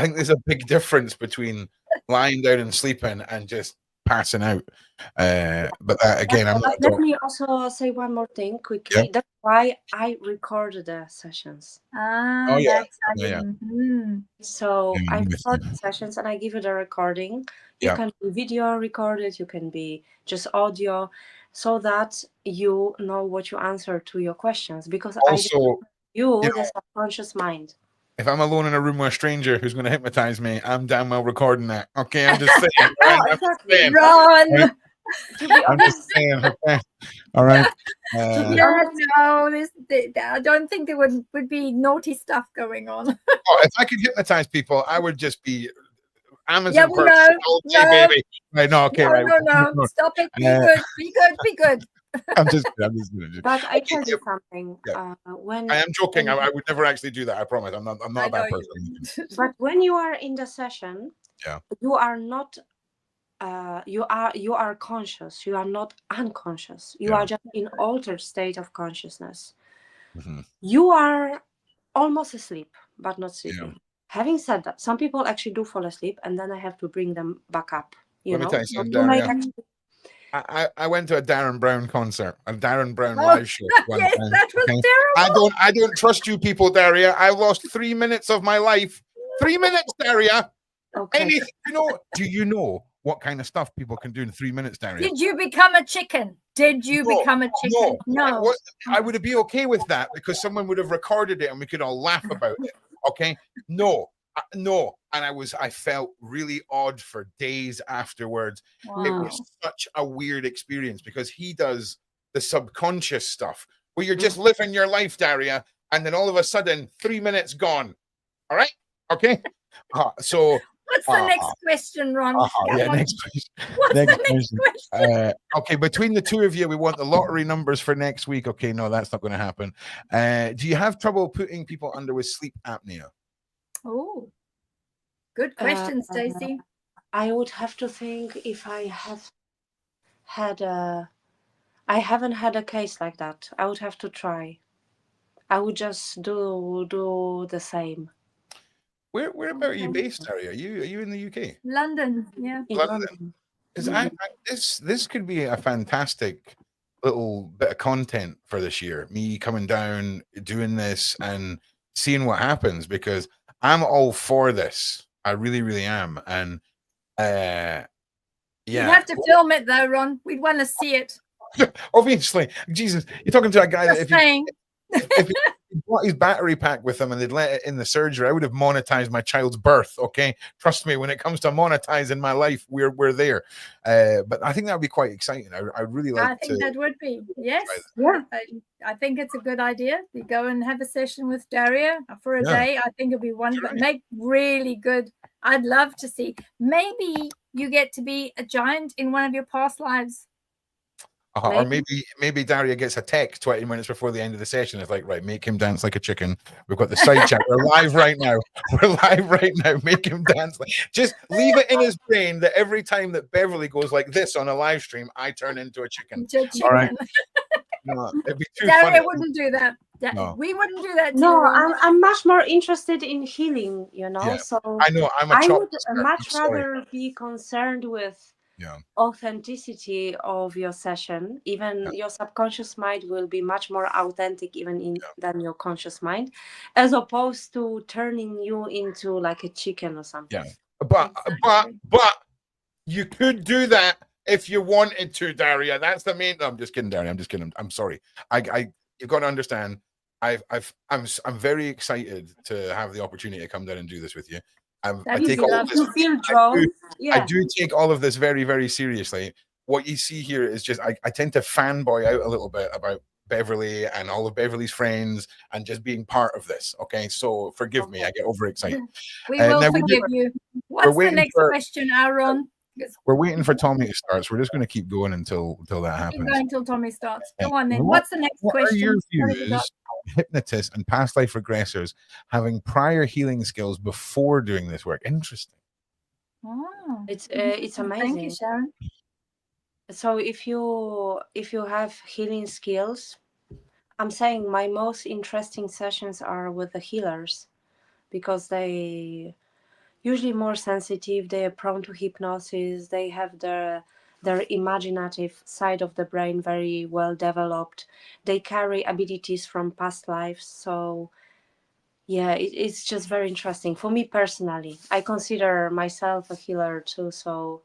[SPEAKER 3] think there's a big difference between lying down and sleeping and just passing out. But again, I'm not a
[SPEAKER 2] Let
[SPEAKER 3] doctor.
[SPEAKER 2] me also say one more thing quickly.
[SPEAKER 3] Yeah.
[SPEAKER 2] That's why I recorded the sessions.
[SPEAKER 3] Oh yeah,
[SPEAKER 1] That's
[SPEAKER 3] yeah.
[SPEAKER 2] So I
[SPEAKER 3] I'm with you.
[SPEAKER 2] record the sessions and I give you the recording. You
[SPEAKER 3] Yeah.
[SPEAKER 2] can be video recorded, you can be just audio, so that you know what you answer to your questions. Because
[SPEAKER 3] Also,
[SPEAKER 2] the subconscious mind.
[SPEAKER 3] if I'm alone in a room with a stranger who's going to hypnotize me, I'm damn well recording that. Okay, I'm just saying. Right?
[SPEAKER 2] Oh,
[SPEAKER 3] I'm just
[SPEAKER 2] exactly.
[SPEAKER 3] saying.
[SPEAKER 1] Run!
[SPEAKER 3] Right?
[SPEAKER 2] To be
[SPEAKER 3] I'm just saying. Okay. All right.
[SPEAKER 1] No, I don't think there would be naughty stuff going on.
[SPEAKER 3] If I could hypnotize people, I would just be Amazon
[SPEAKER 1] Yeah, we
[SPEAKER 3] person
[SPEAKER 1] know.
[SPEAKER 3] all day,
[SPEAKER 1] No.
[SPEAKER 3] baby. Right? No, okay, right.
[SPEAKER 1] No. Stop it. Be good. Be good. Be good.
[SPEAKER 3] I'm just kidding.
[SPEAKER 2] But I tell you something.
[SPEAKER 3] Yeah.
[SPEAKER 2] When
[SPEAKER 3] I am joking. I would never actually do that. I promise. I'm not a bad person.
[SPEAKER 2] But when you are in the session,
[SPEAKER 3] yeah,
[SPEAKER 2] you are not. You are conscious. You are not unconscious. You are just in altered state of consciousness. You are almost asleep, but not sleeping.
[SPEAKER 3] Yeah.
[SPEAKER 2] Having said that, some people actually do fall asleep, and then I have to bring them back up.
[SPEAKER 3] Let me tell you something, Daria. I went to a Darren Brown concert, a Darren Brown live show.
[SPEAKER 1] Yes, that was terrible.
[SPEAKER 3] I don't trust you people, Daria. I lost 3 minutes of my life. 3 minutes, Daria.
[SPEAKER 2] Okay.
[SPEAKER 3] Do you know what kind of stuff people can do in 3 minutes, Daria?
[SPEAKER 1] Did you become a chicken? Become a chicken? No.
[SPEAKER 3] I would be okay with that because someone would have recorded it and we could all laugh about it. Okay? No. And I felt really odd for days afterwards. It was such a weird experience because he does the subconscious stuff where you're just living your life, Daria, and then all of a sudden 3 minutes gone. All right? Okay? So
[SPEAKER 1] what's the next question, Ron?
[SPEAKER 3] Next question. What's the next question? Okay, between the two of you, we want the lottery numbers for next week. Okay, no, that's not going to happen. Do you have trouble putting people under with sleep apnea?
[SPEAKER 1] Oh, good question, Stacey.
[SPEAKER 2] I would have to think if I have had I haven't had a case like that. I would have to try. I would just do the same.
[SPEAKER 3] Where about are you based, Daria? Are you in the UK?
[SPEAKER 1] London, yeah.
[SPEAKER 3] London. Because this could be a fantastic little bit of content for this year. Me coming down, doing this, and seeing what happens. Because I'm all for this. I really, really am. And
[SPEAKER 1] you'd have to film it though, Ron. We'd want to see it.
[SPEAKER 3] Obviously, Jesus, you're talking to a guy
[SPEAKER 1] Just
[SPEAKER 3] that if he brought his battery pack with him and they'd let it in the surgery, I would have monetized my child's birth. Okay, trust me, when it comes to monetizing my life, we're there. But I think that would be quite exciting. I really like.
[SPEAKER 1] I think that would be I think it's a good idea. You go and have a session with Daria for a day. I think it'll be wonderful. Make really good. I'd love to see. Maybe you get to be a giant in one of your past lives.
[SPEAKER 3] Or maybe Daria gets a text 20 minutes before the end of the session. It's like, right, make him dance like a chicken. We've got the side chat. We're live right now. Make him dance. Just leave it in his brain that every time that Beverly goes like this on a live stream, I turn into a chicken. All right. No, it'd be too
[SPEAKER 1] Daria
[SPEAKER 3] funny.
[SPEAKER 1] wouldn't do that. No. We wouldn't do that.
[SPEAKER 2] No, I'm much more interested in healing,
[SPEAKER 3] Yeah.
[SPEAKER 2] So
[SPEAKER 3] I know
[SPEAKER 2] I would much rather be concerned with authenticity of your session. Even your subconscious mind will be much more authentic even than your conscious mind, as opposed to turning you into like a chicken or something.
[SPEAKER 3] But you could do that if you wanted to, Daria. That's the main. No, I'm just kidding, Daria. I'm just kidding. I'm sorry. You've got to understand. I'm very excited to have the opportunity to come down and do this with you. I take all of this. I do take all of this very, very seriously. What you see here is just I tend to fanboy out a little bit about Beverly and all of Beverly's friends and just being part of this. Okay, so forgive me. I get overexcited.
[SPEAKER 1] We will forgive you. What's the next question, Aaron?
[SPEAKER 3] We're waiting for Tommy to start, so we're just going to keep going until that happens.
[SPEAKER 1] Keep going until Tommy starts. Go on then. What's the next question?
[SPEAKER 3] What are your views on hypnotists and past life regressors having prior healing skills before doing this work? Interesting.
[SPEAKER 2] Oh, it's amazing.
[SPEAKER 1] Thank you, Sharon.
[SPEAKER 2] So if you have healing skills, I'm saying my most interesting sessions are with the healers, because they usually more sensitive, they are prone to hypnosis, they have their imaginative side of the brain very well developed, they carry abilities from past lives. So yeah, it's just very interesting for me personally. I consider myself a healer too, so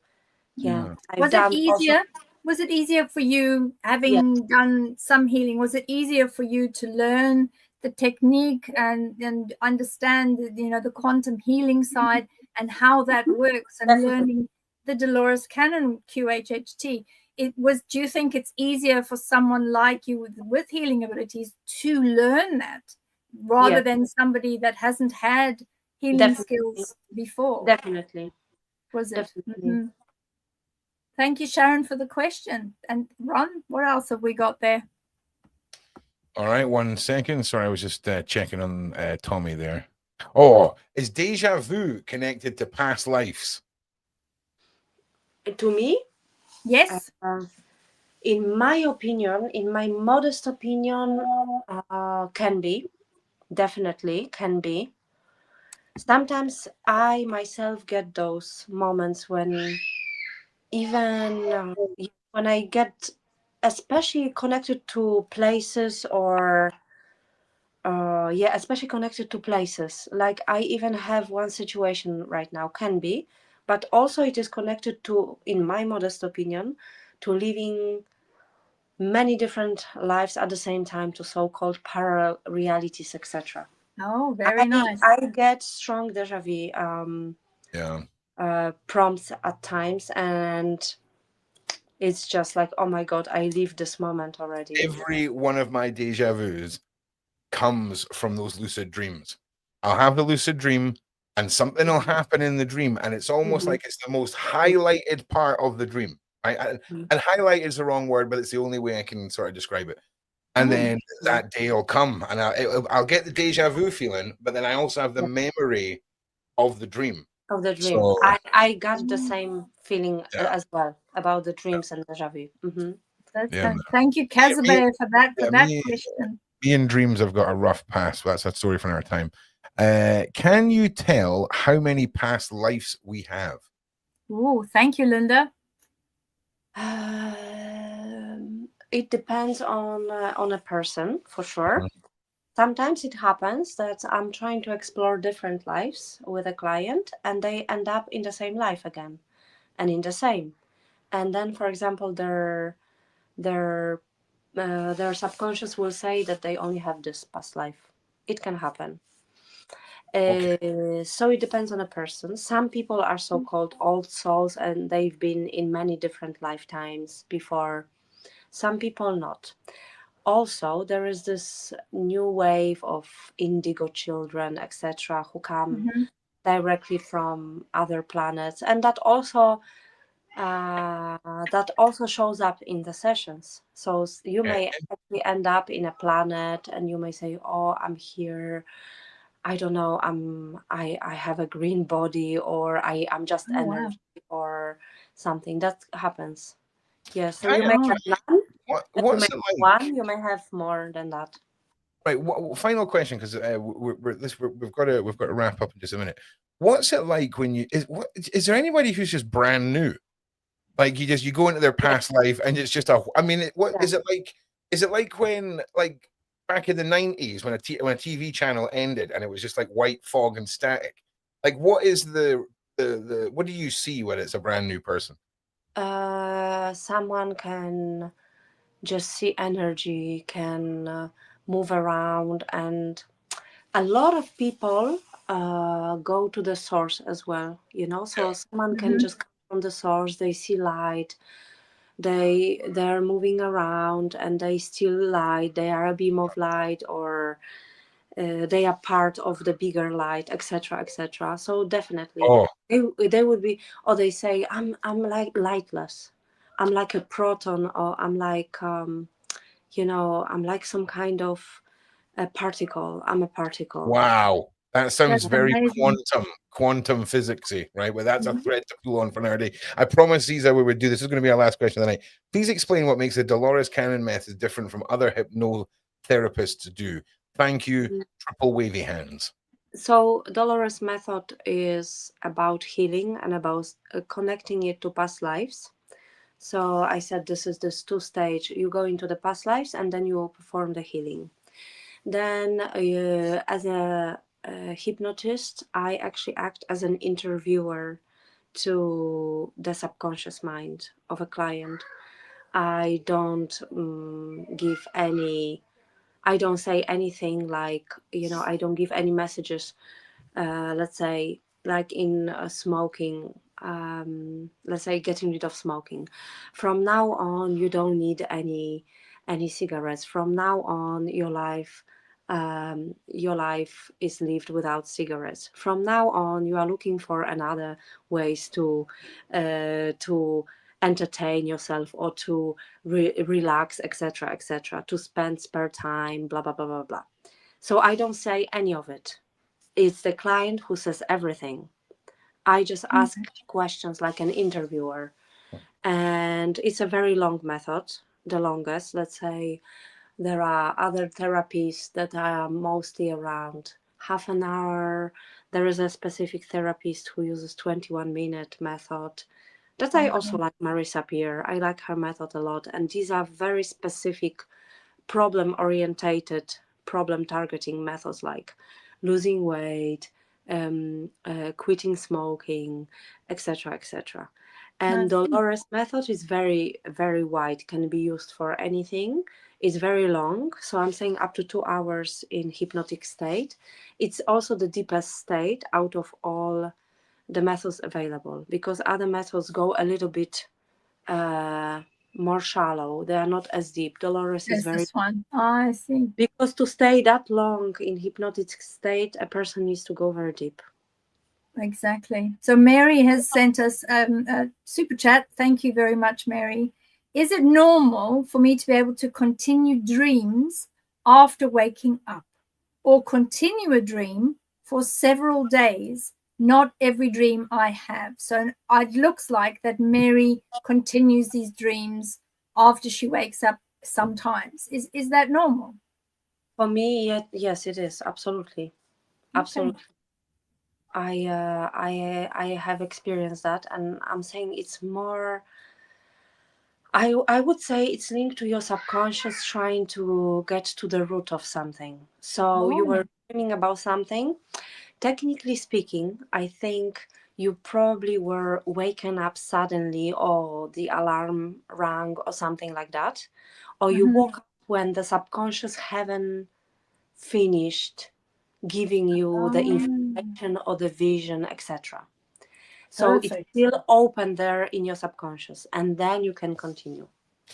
[SPEAKER 2] yeah, I've
[SPEAKER 1] Was it
[SPEAKER 2] done also.
[SPEAKER 1] easier? Was it easier for you,
[SPEAKER 2] Yeah,
[SPEAKER 1] having done some healing? Was it easier for you to learn the technique and understand, the quantum healing side and how that works, and
[SPEAKER 2] definitely.
[SPEAKER 1] learning the Dolores Cannon QHHT? Do you think it's easier for someone like you with healing abilities to learn that, rather
[SPEAKER 2] Yeah,
[SPEAKER 1] than somebody that hasn't had healing
[SPEAKER 2] definitely,
[SPEAKER 1] skills before?
[SPEAKER 2] definitely,
[SPEAKER 1] Was it?
[SPEAKER 2] definitely.
[SPEAKER 1] Thank you, Sharon, for the question. And Ron, what else have we got there?
[SPEAKER 3] All right, 1 second. Sorry, I was just checking on Tommy there. Oh, is deja vu connected to past lives?
[SPEAKER 2] To me,
[SPEAKER 1] Yes.
[SPEAKER 2] in my opinion, in my modest opinion, can be, definitely can be. Sometimes I myself get those moments when even when I get especially connected to places, or yeah, especially connected to places. Like I even have one situation right now, can be, but also it is connected to, in my modest opinion, to living many different lives at the same time, to so-called parallel realities, etc.
[SPEAKER 1] Oh, very nice.
[SPEAKER 2] I get strong deja vu
[SPEAKER 3] Yeah.
[SPEAKER 2] prompts at times, and it's just like, oh my god, I lived this moment already.
[SPEAKER 3] Every one of my deja vus comes from those lucid dreams. I'll have the lucid dream and something will happen in the dream, and it's almost like it's the most highlighted part of the dream. Right? And highlight is the wrong word, but it's the only way I can sort of describe it. And then that day will come, and I'll get the deja vu feeling, but then I also have the memory of the dream.
[SPEAKER 2] Of the dream.
[SPEAKER 3] So,
[SPEAKER 2] I got the same feeling
[SPEAKER 3] yeah,
[SPEAKER 2] as well about the dreams and deja vu.
[SPEAKER 3] yeah.
[SPEAKER 1] Thank you, Kazabea, for that question.
[SPEAKER 3] Me and dreams have got a rough past. That's a story for another time. Can you tell how many past lives we have?
[SPEAKER 1] Oh, thank you, Linda.
[SPEAKER 2] It depends on a person, for sure. Sometimes it happens that I'm trying to explore different lives with a client, and they end up in the same life again, and in the same. And then, for example, their subconscious will say that they only have this past life. It can happen. So it depends on a person. Some people are so-called old souls, and they've been in many different lifetimes before. Some people not. Also, there is this new wave of indigo children, etc., who come directly from other planets, and that also shows up in the sessions. So you may actually end up in a planet, and you may say, "Oh, I'm here. I don't know. I have a green body, or I'm just energy, or something." That happens. Yeah. So you may have none. You may
[SPEAKER 3] What's it
[SPEAKER 2] have
[SPEAKER 3] like?
[SPEAKER 2] one. You may have more than that.
[SPEAKER 3] Right. Final question, because we've got to wrap up in just a minute. What's it like when is there anybody who's just brand new? Like you go into their past life and it's just I mean, what is it like? Is it like when like back in the 90s when when a TV channel ended and it was just like white fog and static? Like what is the what do you see when it's a brand new person?
[SPEAKER 2] Someone can just see energy, can move around, and a lot of people go to the source as well, so someone can just come from the source, they see light, they're moving around, and they still light, they are a beam of light, or they are part of the bigger light, etc., etc. So definitely they would be, or they say, I'm like lightless, I'm like a proton, or I'm like I'm like some kind of a particle. I'm a particle.
[SPEAKER 3] Wow. That sounds
[SPEAKER 1] That's
[SPEAKER 3] very
[SPEAKER 1] amazing.
[SPEAKER 3] quantum physicsy, right? Well, that's a thread to pull on for another day. I promised Zeev we would do this. This is going to be our last question of the night. Please explain what makes the Dolores Cannon method different from other hypnotherapists do. Thank you. Triple wavy hands.
[SPEAKER 2] So Dolores method is about healing and about connecting it to past lives. So I said this is this two stage. You go into the past lives and then you perform the healing. Then as a hypnotist, I actually act as an interviewer to the subconscious mind of a client. I don't give any, I don't say anything like, I don't give any messages, let's say, like in smoking, let's say getting rid of smoking. From now on, you don't need any cigarettes. From now on, your life is lived without cigarettes. From now on, you are looking for another ways to entertain yourself or to relax, etc., etc., to spend spare time, blah blah blah blah blah. So I don't say any of it. It's the client who says everything. I just ask questions like an interviewer, and it's a very long method, the longest. Let's say there are other therapies that are mostly around half an hour. There is a specific therapist who uses 21-minute method. That I also like Marisa Peer. I like her method a lot. And these are very specific problem-orientated, problem-targeting methods like losing weight, quitting smoking, etc., etc. And Dolores method is very, very wide, can be used for anything. It's very long, so I'm saying up to 2 hours in hypnotic state. It's also the deepest state out of all the methods available, because other methods go a little bit more shallow. They are not as deep. Dolores is very...
[SPEAKER 1] This one. I see.
[SPEAKER 2] Because to stay that long in hypnotic state, a person needs to go very deep.
[SPEAKER 1] Exactly. So Mary has sent us a super chat. Thank you very much, Mary. Is it normal for me to be able to continue dreams after waking up, or continue a dream for several days? Not every dream I have. So it looks like that Mary continues these dreams after she wakes up sometimes. Is that normal?
[SPEAKER 2] For me, yes, it is. Absolutely. Absolutely. Okay. I have experienced that, and I'm saying it's more, I would say it's linked to your subconscious trying to get to the root of something. So you were dreaming about something. Technically speaking, I think you probably were waken up suddenly, or the alarm rang or something like that. Or you woke up when the subconscious haven't finished giving you the information or the vision, etc. So it's still open there in your subconscious, and then you can continue.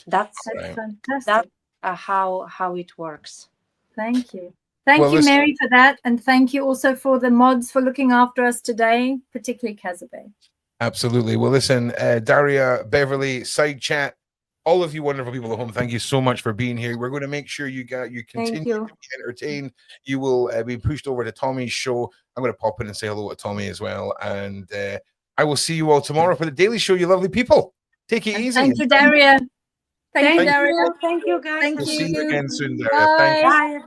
[SPEAKER 2] That's
[SPEAKER 1] fantastic.
[SPEAKER 2] That's how it works.
[SPEAKER 1] Thank you. Thank you, Mary, for that. And thank you also for the mods for looking after us today, particularly Kazabe.
[SPEAKER 3] Absolutely. Well, listen, Daria, Beverly, side chat, all of you wonderful people at home, thank you so much for being here. We're going to make sure you continue to be entertained. You will be pushed over to Tommy's show. I'm going to pop in and say hello to Tommy as well. And I will see you all tomorrow for the Daily Show, you lovely people. Take it easy.
[SPEAKER 1] Thank you, Daria. Thank you, Daria.
[SPEAKER 2] Thank you, guys.
[SPEAKER 3] We'll see you again soon, Daria.
[SPEAKER 1] Bye.
[SPEAKER 3] Thank you.
[SPEAKER 2] Bye.